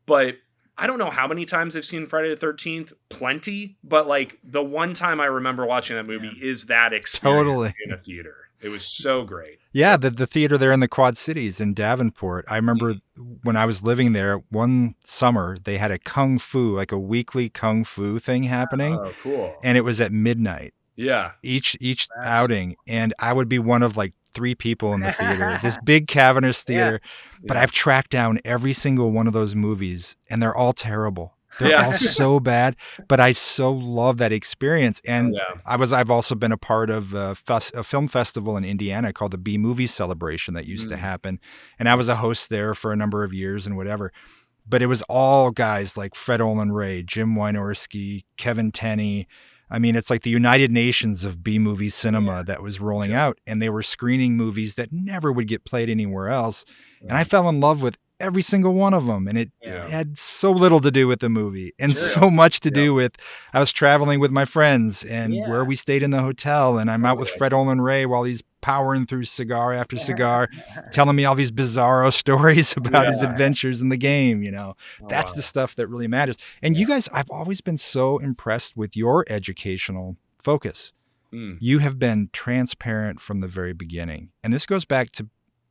But I don't know how many times I've seen Friday the 13th. Plenty. But like the one time I remember watching that movie is that experience in a theater. It was so great. Yeah, the theater there in the Quad Cities in Davenport. I remember when I was living there one summer, they had a kung fu, like a weekly kung fu thing happening. Oh, cool. And it was at midnight. Yeah. Each outing. And I would be one of like 3 people in the theater, this big cavernous theater. But I've tracked down every single one of those movies, and they're all terrible. They're all so bad, but I so love that experience. And I've also been a part of a film festival in Indiana called the B Movie Celebration that used to happen. And I was a host there for a number of years and whatever. But it was all guys like Fred Olen Ray, Jim Wynorski, Kevin Tenney. I mean, it's like the United Nations of B-movie cinema that was rolling out, and they were screening movies that never would get played anywhere else. And I fell in love with every single one of them, and it had so little to do with the movie and so much to do with I was traveling with my friends and where we stayed in the hotel, and I'm out with Fred Olen Ray while he's powering through cigar after cigar, telling me all these bizarro stories about his adventures in the game. That's the stuff that really matters. And you guys, I've always been so impressed with your educational focus. You have been transparent from the very beginning. And this goes back to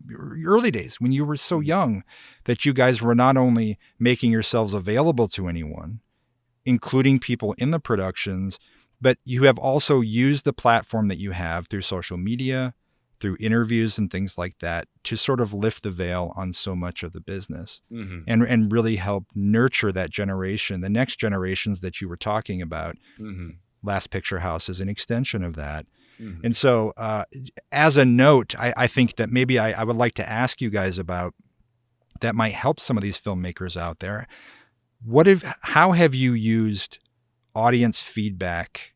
your early days when you were so young that you guys were not only making yourselves available to anyone, including people in the productions, but you have also used the platform that you have through social media, through interviews and things like that to sort of lift the veil on so much of the business and really help nurture that generation, the next generations that you were talking about. Last Picture House is an extension of that. And so as a note, I think that maybe I would like to ask you guys about that might help some of these filmmakers out there. How have you used audience feedback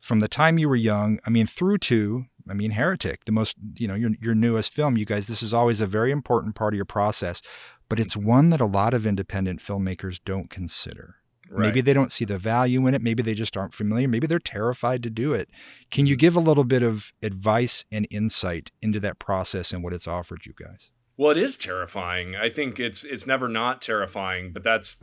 from the time you were young, through to, Heretic, the most, your newest film, you guys, this is always a very important part of your process, but it's one that a lot of independent filmmakers don't consider. Right. Maybe they don't see the value in it. Maybe they just aren't familiar. Maybe they're terrified to do it. Can you give a little bit of advice and insight into that process and what it's offered you guys? Well, it is terrifying. I think it's never not terrifying, but that's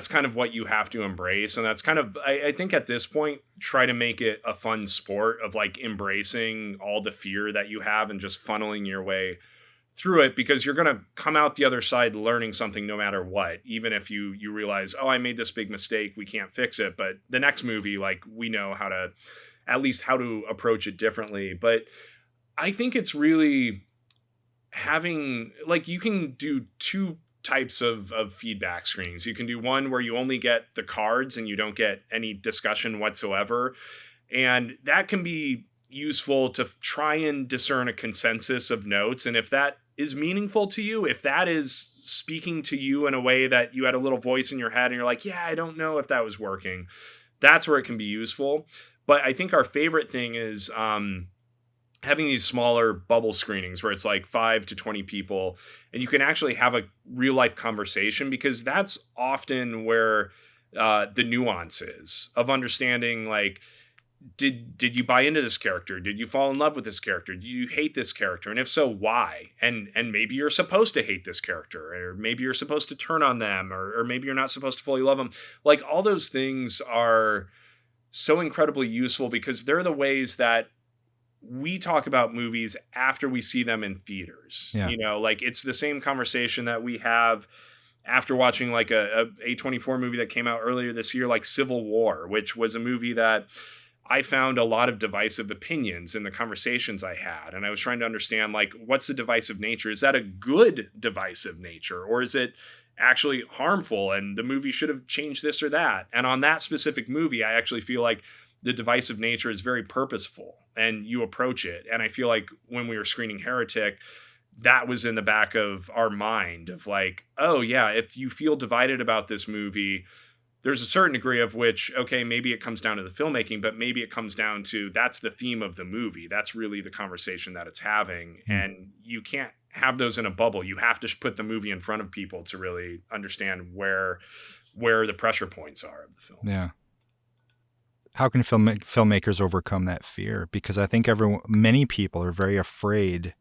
kind of what you have to embrace. And that's kind of, I think at this point, try to make it a fun sport of like embracing all the fear that you have and just funneling your way through it, because you're going to come out the other side learning something no matter what, even if you realize, oh, I made this big mistake, we can't fix it. But the next movie, like, we know how to approach it differently. But I think it's really having, like, you can do 2 types of feedback screenings. You can do one where you only get the cards and you don't get any discussion whatsoever. And that can be useful to try and discern a consensus of notes. And if that is meaningful to you, if that is speaking to you in a way that you had a little voice in your head and you're like, yeah, I don't know if that was working, that's where it can be useful. But I think our favorite thing is having these smaller bubble screenings where it's like 5 to 20 people and you can actually have a real life conversation, because that's often where the nuance is of understanding, like, did you buy into this character? Did you fall in love with this character? Do you hate this character? And if so, why? And maybe you're supposed to hate this character, or maybe you're supposed to turn on them, or maybe you're not supposed to fully love them. Like, all those things are so incredibly useful because they're the ways that we talk about movies after we see them in theaters. Like, it's the same conversation that we have after watching like a A24 movie that came out earlier this year, like Civil War, which was a movie that I found a lot of divisive opinions in the conversations I had. And I was trying to understand, like, what's the divisive nature? Is that a good divisive nature, or is it actually harmful and the movie should have changed this or that? And on that specific movie, I actually feel like the divisive nature is very purposeful and you approach it. And I feel like when we were screening Heretic, that was in the back of our mind of like, oh yeah, if you feel divided about this movie, there's a certain degree of which, okay, maybe it comes down to the filmmaking, but maybe it comes down to that's the theme of the movie. That's really the conversation that it's having. And you can't have those in a bubble. You have to put the movie in front of people to really understand where the pressure points are of the film. Yeah. how can filmmakers overcome that fear? Because I think many people are very afraid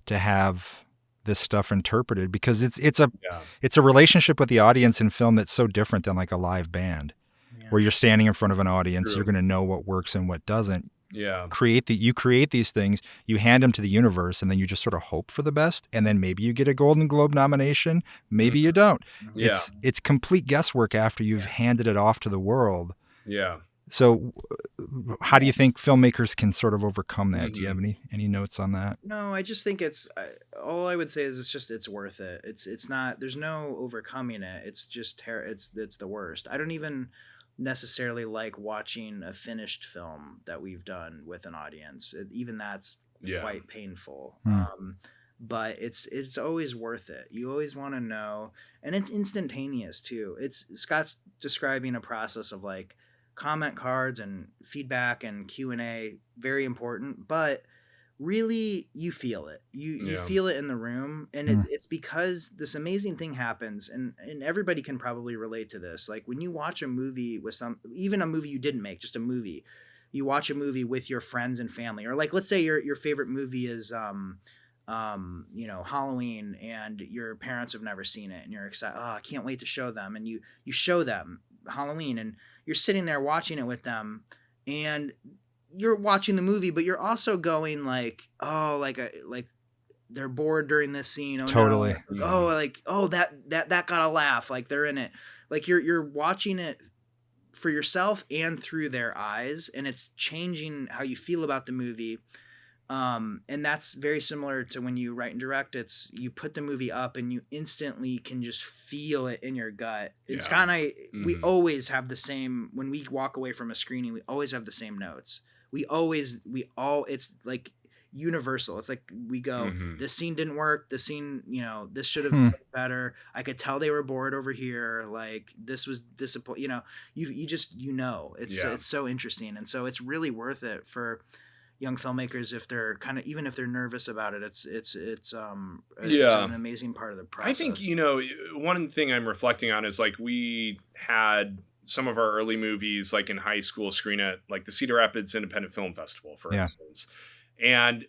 to have this stuff interpreted, because it's a relationship with the audience in film that's so different than like a live band, where you're standing in front of an audience. True. You're going to know what works and what doesn't. Yeah. You create these things, you hand them to the universe, and then you just sort of hope for the best, and then maybe you get a Golden Globe nomination, maybe you don't. Yeah. It's complete guesswork after you've handed it off to the world. Yeah. So how do you think filmmakers can sort of overcome that? Do you have any notes on that? No, I just think all I would say is it's worth it. It's not, there's no overcoming it. It's just, it's the worst. I don't even necessarily like watching a finished film that we've done with an audience. Even that's quite painful. But it's always worth it. You always want to know, and it's instantaneous too. Scott's describing a process of like comment cards and feedback and Q&A, very important, but really you feel it. You feel it in the room, and it's because this amazing thing happens, and everybody can probably relate to this. Like when you watch a movie with even a movie you didn't make, just a movie, you watch a movie with your friends and family, or like let's say your favorite movie is Halloween, and your parents have never seen it, and you're excited. Oh, I can't wait to show them, and you show them Halloween, and you're sitting there watching it with them, and you're watching the movie, but you're also going like, oh, like they're bored during this scene. Oh, totally. No. That got a laugh. Like they're in it. Like you're watching it for yourself and through their eyes, and it's changing how you feel about the movie. And that's very similar to when you write and direct. You put the movie up and you instantly can just feel it in your gut. And Scott and I, we always have the same, when we walk away from a screening, we always have the same notes. It's like universal. It's like we go, this scene didn't work. This scene, this should have been better. I could tell they were bored over here. Like this was disappointing. You just, it's so interesting. And so it's really worth it for young filmmakers if they're even if they're nervous about it. It's an amazing part of the process. I think one thing I'm reflecting on is like we had some of our early movies like in high school screen at like the Cedar Rapids Independent Film Festival, for instance, and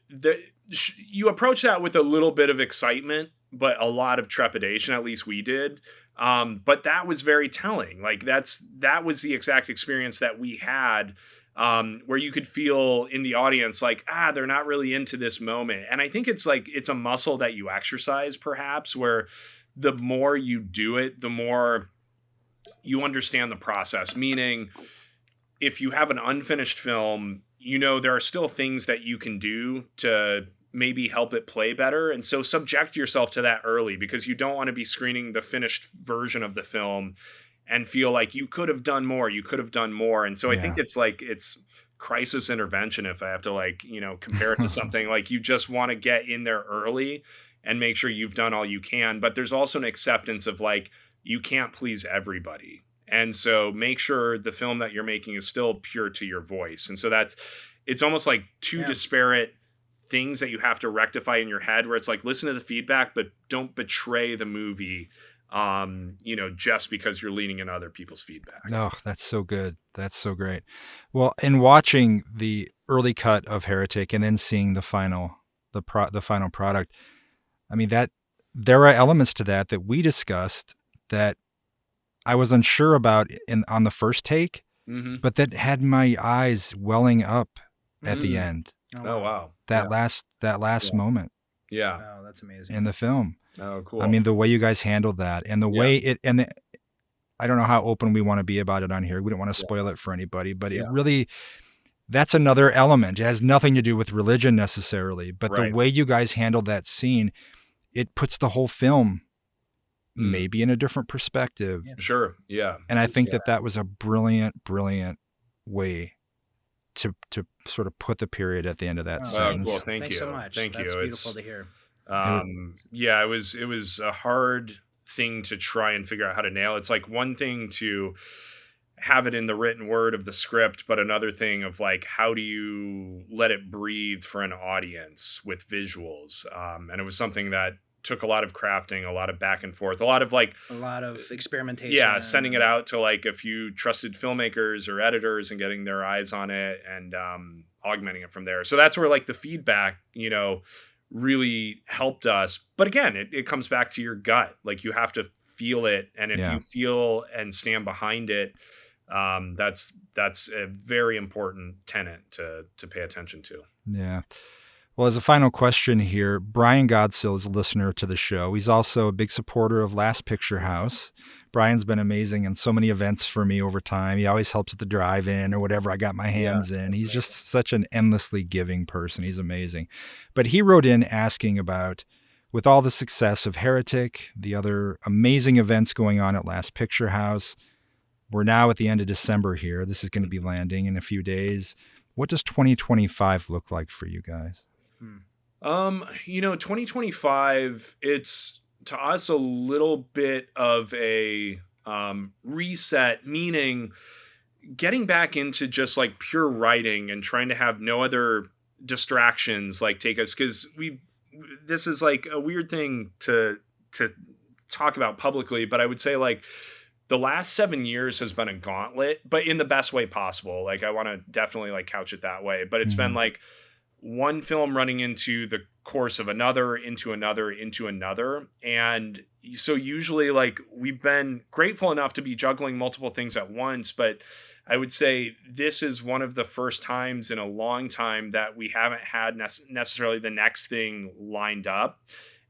you approach that with a little bit of excitement but a lot of trepidation. At least we did. But that was very telling. Like that was the exact experience that we had. Where you could feel in the audience like, they're not really into this moment. And I think it's a muscle that you exercise, perhaps, where the more you do it, the more you understand the process. Meaning, if you have an unfinished film, there are still things that you can do to maybe help it play better. And so subject yourself to that early, because you don't want to be screening the finished version of the film and feel like you could have done more. And so I think it's crisis intervention. If I have to compare it to something, like you just want to get in there early and make sure you've done all you can. But there's also an acceptance of like, you can't please everybody. And so make sure the film that you're making is still pure to your voice. And so it's almost like two disparate things that you have to rectify in your head, where it's like, listen to the feedback, but don't betray the movie just because you're leaning in other people's feedback. No, that's so good. That's so great. Well, in watching the early cut of Heretic and then seeing the final product, I mean, that there are elements to that we discussed that I was unsure about on the first take, but that had my eyes welling up at the end. Oh wow. That last moment. Yeah. Oh, that's amazing. In the film. Oh, cool. I mean, the way you guys handled that, and the way I don't know how open we want to be about it on here. We don't want to spoil it for anybody, but it really, that's another element. It has nothing to do with religion necessarily, but the way you guys handled that scene, it puts the whole film maybe in a different perspective. Yeah. Sure. Yeah. And I think that was a brilliant way to sort of put the period at the end of that sentence. Cool. Thanks you so much. Thank That's you. Beautiful to hear. It was a hard thing to try and figure out how to nail. It's like one thing to have it in the written word of the script, but another thing of like, how do you let it breathe for an audience with visuals? And it was something that took a lot of crafting, a lot of back and forth, a lot of like A lot of experimentation. yeah, sending it out to like a few trusted filmmakers or editors and getting their eyes on it and augmenting it from there. So that's where like the feedback, you know, really helped us. But again, it comes back to your gut. Like you have to feel it, and if Yeah. you feel and stand behind it, that's a very important tenet to pay attention to. Yeah. Well, as a final question here, Bryan Godsill is a listener to the show. He's also a big supporter of Last Picture House. Bryan's been amazing in so many events for me over time. He always helps at the drive-in or whatever I got my hands in. He's just such an endlessly giving person. He's amazing. But he wrote in asking about, with all the success of Heretic, the other amazing events going on at Last Picture House, we're now at the end of December here. This is going to be landing in a few days. What does 2025 look like for you guys? You know, 2025, it's to us a little bit of a reset, meaning getting back into just like pure writing and trying to have no other distractions like take us, because this is like a weird thing to talk about publicly, but I would say like the last 7 years has been a gauntlet, but in the best way possible. Like I want to definitely like couch it that way, but it's been like one film running into the course of another, into another, into another. And so usually like we've been grateful enough to be juggling multiple things at once, but I would say this is one of the first times in a long time that we haven't had necessarily the next thing lined up.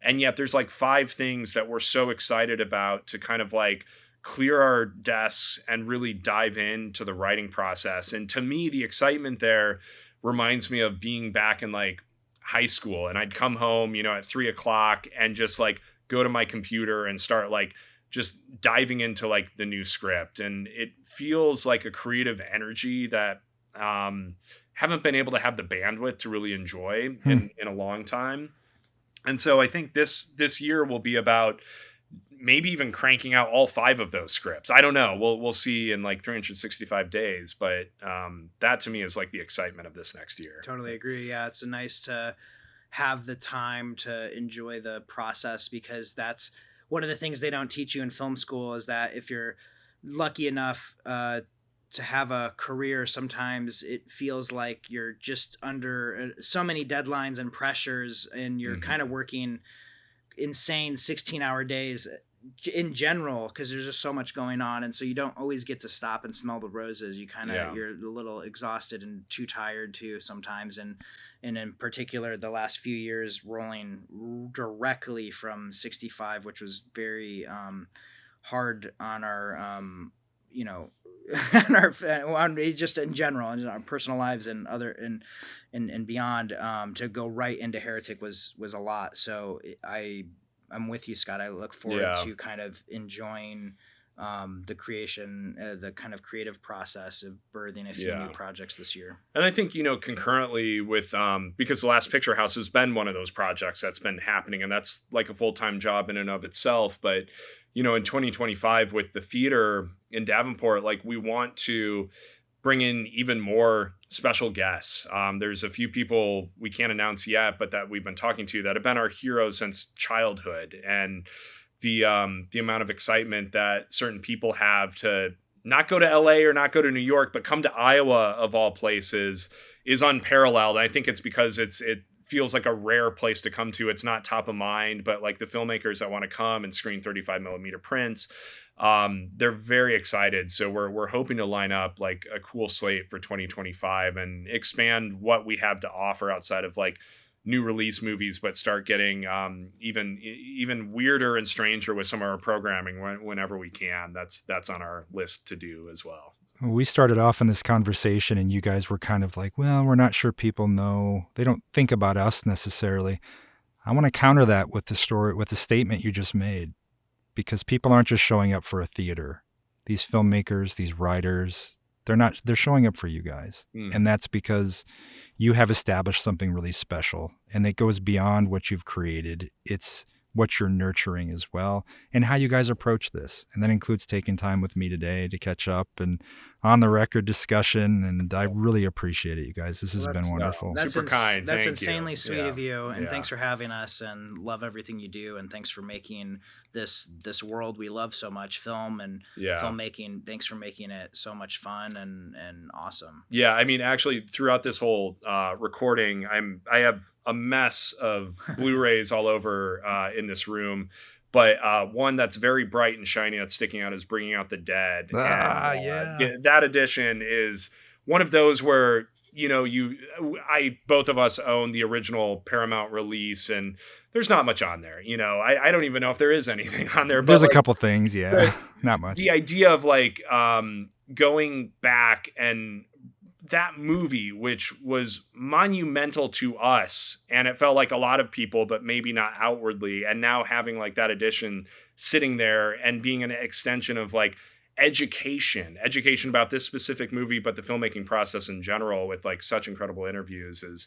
And yet there's like 5 things that we're so excited about to kind of like clear our desks and really dive into the writing process. And to me, the excitement there reminds me of being back in like high school, and I'd come home, you know, at 3:00 and just like go to my computer and start like just diving into like the new script. And it feels like a creative energy that haven't been able to have the bandwidth to really enjoy in a long time. And so I think this year will be about maybe even cranking out all 5 of those scripts. I don't know. We'll see in like 365 days, but that to me is like the excitement of this next year. Totally agree. Yeah, it's nice to have the time to enjoy the process, because that's one of the things they don't teach you in film school, is that if you're lucky enough to have a career, sometimes it feels like you're just under so many deadlines and pressures, and you're kind of working insane 16-hour days in general, because there's just so much going on, and so you don't always get to stop and smell the roses. You kind of you're a little exhausted and too tired too sometimes, and in particular the last few years rolling directly from 65, which was very hard on our you know on just in general in our personal lives and other and beyond, to go right into Heretic was a lot. So I'm with you, Scott. I look forward to kind of enjoying the creation, the kind of creative process of birthing a few new projects this year. And I think, you know, concurrently with, because The Last Picture House has been one of those projects that's been happening, and that's like a full-time job in and of itself. But, you know, in 2025 with the theater in Davenport, like we want to bring in even more special guests. There's a few people we can't announce yet, but that we've been talking to that have been our heroes since childhood. And the amount of excitement that certain people have to not go to LA or not go to New York, but come to Iowa of all places is unparalleled. I think it's because it feels like a rare place to come to. It's not top of mind, but like the filmmakers that want to come and screen 35 millimeter prints, they're very excited. So we're hoping to line up like a cool slate for 2025 and expand what we have to offer outside of like new release movies, but start getting even weirder and stranger with some of our programming whenever we can. That's on our list to do as well. We started off in this conversation and you guys were kind of like, well, we're not sure people know. They don't think about us necessarily. I want to counter that with the statement you just made, because people aren't just showing up for a theater. These filmmakers, these writers, they're showing up for you guys. And that's because you have established something really special, and it goes beyond what you've created. It's what you're nurturing as well, and how you guys approach this. And that includes taking time with me today to catch up and on the record discussion. And I really appreciate it, you guys. This has been wonderful. Super kind. That's Thank you. insanely sweet of you, and Yeah. thanks for having us, and love everything you do, and thanks for making this world we love so much, film and filmmaking. Thanks for making it so much fun and awesome. Yeah, I mean, actually, throughout this whole recording, I have a mess of Blu-rays all over in this room. But one that's very bright and shiny that's sticking out is Bringing Out the Dead. That edition is one of those where, you know, both of us own the original Paramount release, and there's not much on there. You know, I don't even know if there is anything on there. There's but a couple things, not much. The idea of like going back, and that movie, which was monumental to us, and it felt like a lot of people, but maybe not outwardly, and now having like that edition sitting there and being an extension of like education about this specific movie, but the filmmaking process in general, with like such incredible interviews, is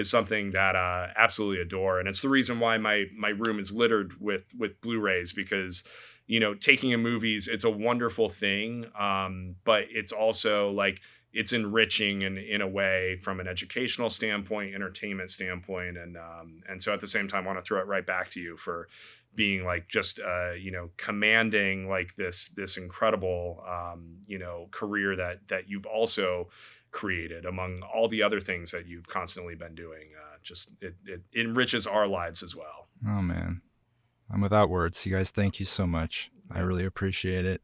something that I absolutely adore. And it's the reason why my room is littered with Blu-rays, because, you know, taking in movies, it's a wonderful thing. But it's also like, it's enriching in a way from an educational standpoint, entertainment standpoint. And so at the same time, I want to throw it right back to you for being like, just, you know, commanding like this incredible, you know, career that you've also created among all the other things that you've constantly been doing. Just it enriches our lives as well. Oh man, I'm without words. You guys, thank you so much. I really appreciate it.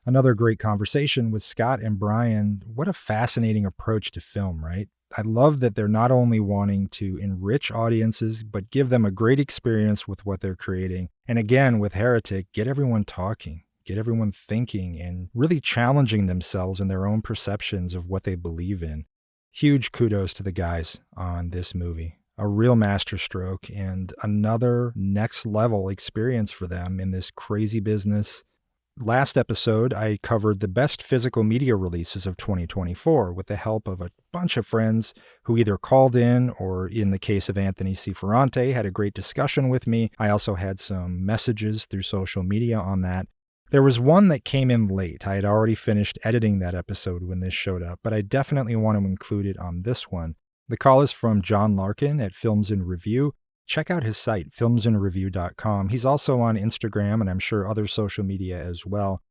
Another great conversation with Scott and Bryan. What a fascinating approach to film, right? I love that they're not only wanting to enrich audiences, but give them a great experience with what they're creating. And again, with Heretic, get everyone talking, get everyone thinking, and really challenging themselves in their own perceptions of what they believe in. Huge kudos to the guys on this movie. A real masterstroke and another next level experience for them in this crazy business. Last episode, I covered the best physical media releases of 2024 with the help of a bunch of friends who either called in or, in the case of Anthony C. Ferrante, had a great discussion with me. I also had some messages through social media on that. There was one that came in late. I had already finished editing that episode when this showed up, but I definitely want to include it on this one. The call is from John Larkin at Films in Review. Check out his site, filmsinreview.com. He's also on Instagram and I'm sure other social media as well.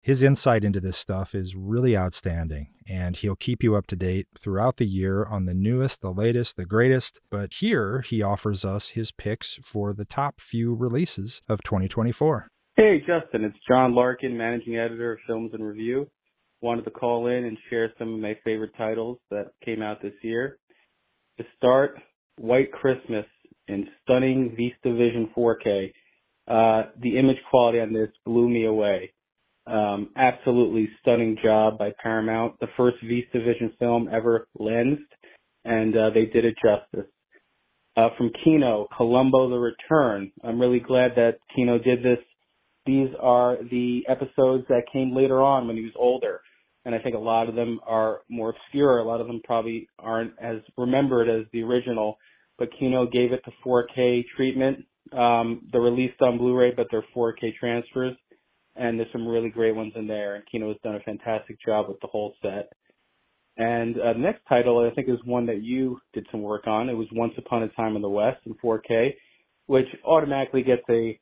His insight into this stuff is really outstanding, and he'll keep you up to date throughout the year on the newest, the latest, the greatest. But here he offers us his picks for the top few releases of 2024. Hey, Justin, it's John Larkin, managing editor of Films in Review. Wanted to call in and share some of my favorite titles that came out this year. To start, White Christmas in stunning VistaVision 4K. The image quality on this blew me away. Absolutely stunning job by Paramount. The first VistaVision film ever lensed, and they did it justice. From Kino, Columbo The Return. I'm really glad that Kino did this. These are the episodes that came later on when he was older, and I think a lot of them are more obscure. A lot of them probably aren't as remembered as the original, but Kino gave it the 4K treatment. They're released on Blu-ray, but they're 4K transfers, and there's some really great ones in there, and Kino has done a fantastic job with the whole set. And the next title, I think, is one that you did some work on. It was Once Upon a Time in the West in 4K, which automatically gets a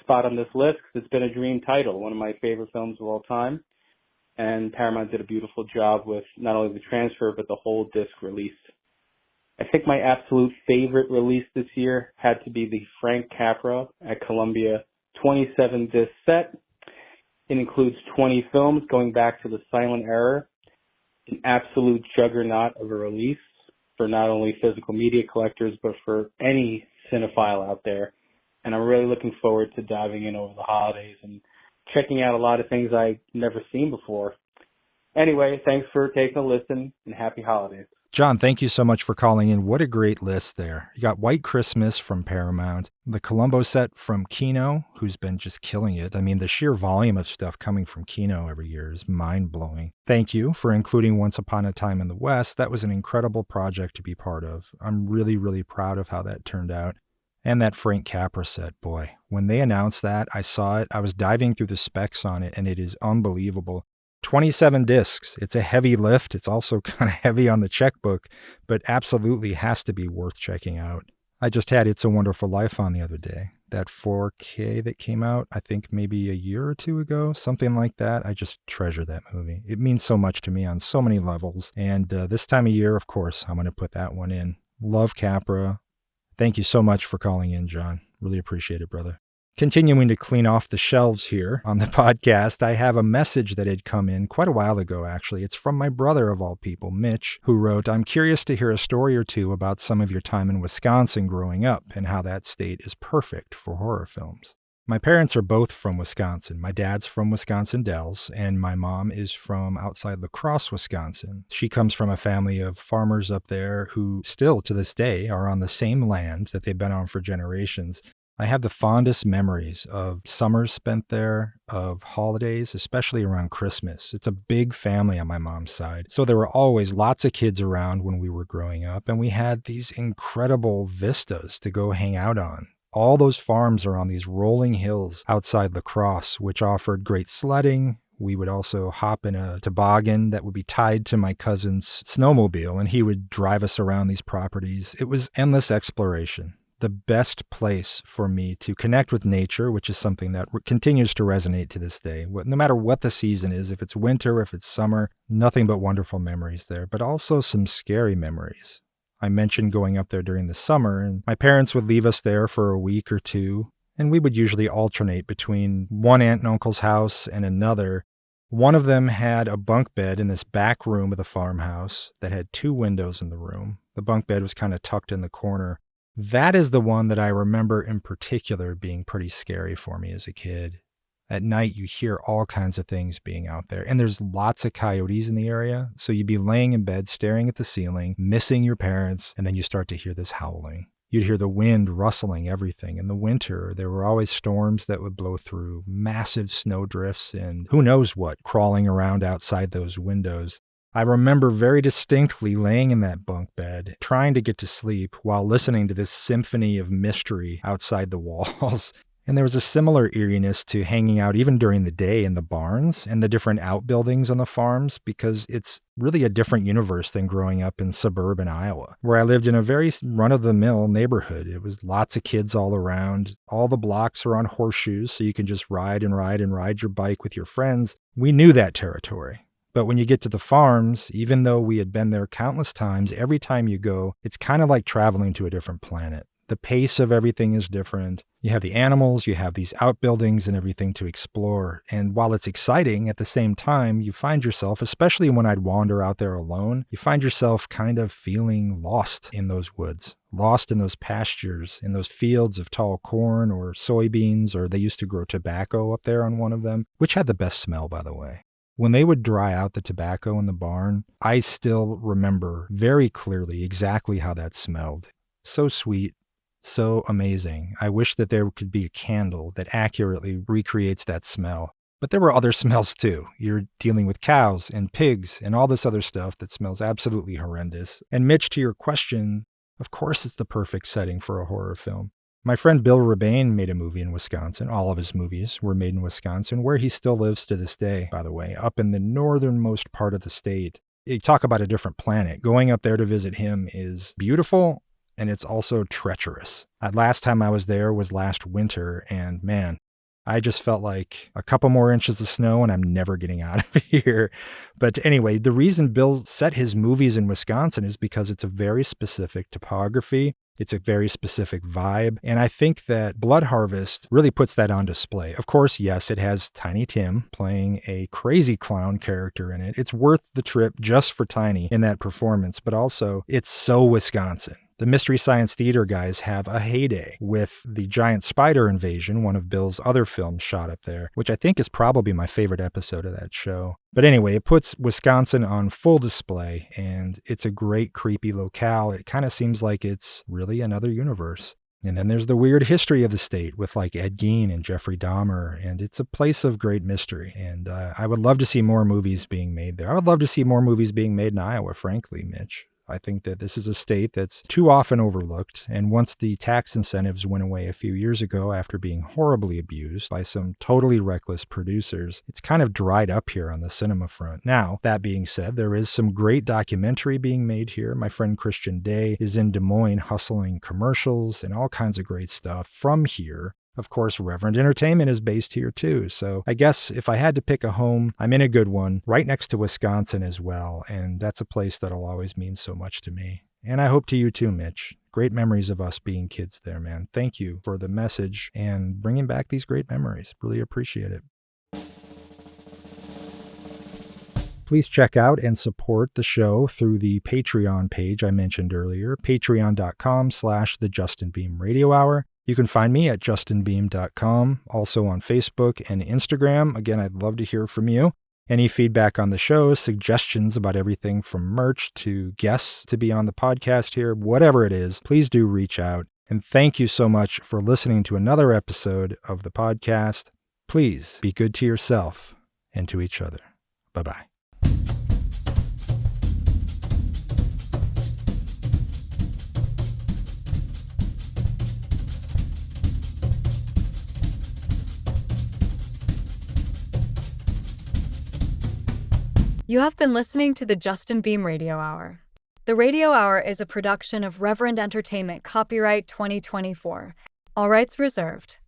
spot on this list because it's been a dream title, one of my favorite films of all time. And Paramount did a beautiful job with not only the transfer, but the whole disc release. I think my absolute favorite release this year had to be the Frank Capra at Columbia 27 disc set. It includes 20 films going back to the silent era, an absolute juggernaut of a release for not only physical media collectors, but for any cinephile out there. And I'm really looking forward to diving in over the holidays and checking out a lot of things I've never seen before. Anyway, thanks for taking a listen, and happy holidays. John, thank you so much for calling in. What a great list there. You got White Christmas from Paramount, the Columbo set from Kino, who's been just killing it. I mean, the sheer volume of stuff coming from Kino every year is mind-blowing. Thank you for including Once Upon a Time in the West. That was an incredible project to be part of. I'm really, really proud of how that turned out. And that Frank Capra set, boy, when they announced that, I saw it. I was diving through the specs on it, and it is unbelievable. 27 discs. It's a heavy lift. It's also kind of heavy on the checkbook, but absolutely has to be worth checking out. I just had It's a Wonderful Life on the other day. That 4K that came out, I think maybe a year or two ago, something like that. I just treasure that movie. It means so much to me on so many levels. And this time of year, of course, I'm going to put that one in. Love Capra. Thank you so much for calling in, John. Really appreciate it, brother. Continuing to clean off the shelves here on the podcast, I have a message that had come in quite a while ago, actually. It's from my brother, of all people, Mitch, who wrote, "I'm curious to hear a story or two about some of your time in Wisconsin growing up and how that state is perfect for horror films." My parents are both from Wisconsin. My dad's from Wisconsin Dells, and my mom is from outside La Crosse, Wisconsin. She comes from a family of farmers up there who still, to this day, are on the same land that they've been on for generations. I have the fondest memories of summers spent there, of holidays, especially around Christmas. It's a big family on my mom's side. So there were always lots of kids around when we were growing up, and we had these incredible vistas to go hang out on. All those farms are on these rolling hills outside La Crosse, which offered great sledding. We would also hop in a toboggan that would be tied to my cousin's snowmobile, and he would drive us around these properties. It was endless exploration. The best place for me to connect with nature, which is something that continues to resonate to this day. No matter what the season is, if it's winter, if it's summer, nothing but wonderful memories there, but also some scary memories. I mentioned going up there during the summer, and my parents would leave us there for a week or two, and we would usually alternate between one aunt and uncle's house and another. One of them had a bunk bed in this back room of the farmhouse that had 2 windows in the room. The bunk bed was kind of tucked in the corner. That is the one that I remember in particular being pretty scary for me as a kid. At night, you hear all kinds of things being out there, and there's lots of coyotes in the area, so you'd be laying in bed, staring at the ceiling, missing your parents, and then you start to hear this howling. You'd hear the wind rustling everything. In the winter, there were always storms that would blow through, massive snow drifts, and who knows what crawling around outside those windows. I remember very distinctly laying in that bunk bed, trying to get to sleep while listening to this symphony of mystery outside the walls. And there was a similar eeriness to hanging out even during the day in the barns and the different outbuildings on the farms, because it's really a different universe than growing up in suburban Iowa, where I lived in a very run-of-the-mill neighborhood. It was lots of kids all around. All the blocks are on horseshoes, so you can just ride and ride and ride your bike with your friends. We knew that territory. But when you get to the farms, even though we had been there countless times, every time you go, it's kind of like traveling to a different planet. The pace of everything is different. You have the animals, you have these outbuildings and everything to explore. And while it's exciting, at the same time, you find yourself, especially when I'd wander out there alone, you find yourself kind of feeling lost in those woods, lost in those pastures, in those fields of tall corn or soybeans, or they used to grow tobacco up there on one of them, which had the best smell, by the way. When they would dry out the tobacco in the barn, I still remember very clearly exactly how that smelled. So sweet, so amazing. I wish that there could be a candle that accurately recreates that smell. But there were other smells too. You're dealing with cows and pigs and all this other stuff that smells absolutely horrendous. And Mitch, to your question, of course it's the perfect setting for a horror film. My friend Bill Rebane made a movie in Wisconsin. All of his movies were made in Wisconsin, where he still lives to this day, by the way, up in the northernmost part of the state. You talk about a different planet. Going up there to visit him is beautiful, and it's also treacherous. Last time I was there was last winter, and man, I just felt like a couple more inches of snow and I'm never getting out of here. But anyway, the reason Bill set his movies in Wisconsin is because it's a very specific topography. It's a very specific vibe. And I think that Blood Harvest really puts that on display. Of course, yes, it has Tiny Tim playing a crazy clown character in it. It's worth the trip just for Tiny in that performance, but also it's so Wisconsin. The Mystery Science Theater guys have a heyday with the giant spider invasion, one of Bill's other films shot up there, which I think is probably my favorite episode of that show. But anyway, it puts Wisconsin on full display, and it's a great creepy locale. It kind of seems like it's really another universe. And then there's the weird history of the state with like Ed Gein and Jeffrey Dahmer, and it's a place of great mystery. And I would love to see more movies being made there. I would love to see more movies being made in Iowa, frankly, Mitch. I think that this is a state that's too often overlooked, and once the tax incentives went away a few years ago after being horribly abused by some totally reckless producers, it's kind of dried up here on the cinema front. Now, that being said, there is some great documentary being made here. My friend Christian Day is in Des Moines hustling commercials and all kinds of great stuff from here. Of course, Reverend Entertainment is based here too, so I guess if I had to pick a home, I'm in a good one, right next to Wisconsin as well, and that's a place that'll always mean so much to me. And I hope to you too, Mitch. Great memories of us being kids there, man. Thank you for the message and bringing back these great memories. Really appreciate it. Please check out and support the show through the Patreon page I mentioned earlier, patreon.com/The Justin Beahm Radio Hour. You can find me at justinbeahm.com, also on Facebook and Instagram. Again, I'd love to hear from you. Any feedback on the show, suggestions about everything from merch to guests to be on the podcast here, whatever it is, please do reach out. And thank you so much for listening to another episode of the podcast. Please be good to yourself and to each other. Bye-bye. You have been listening to the Justin Beahm Radio Hour. The Radio Hour is a production of Reverend Entertainment, copyright 2024. All rights reserved.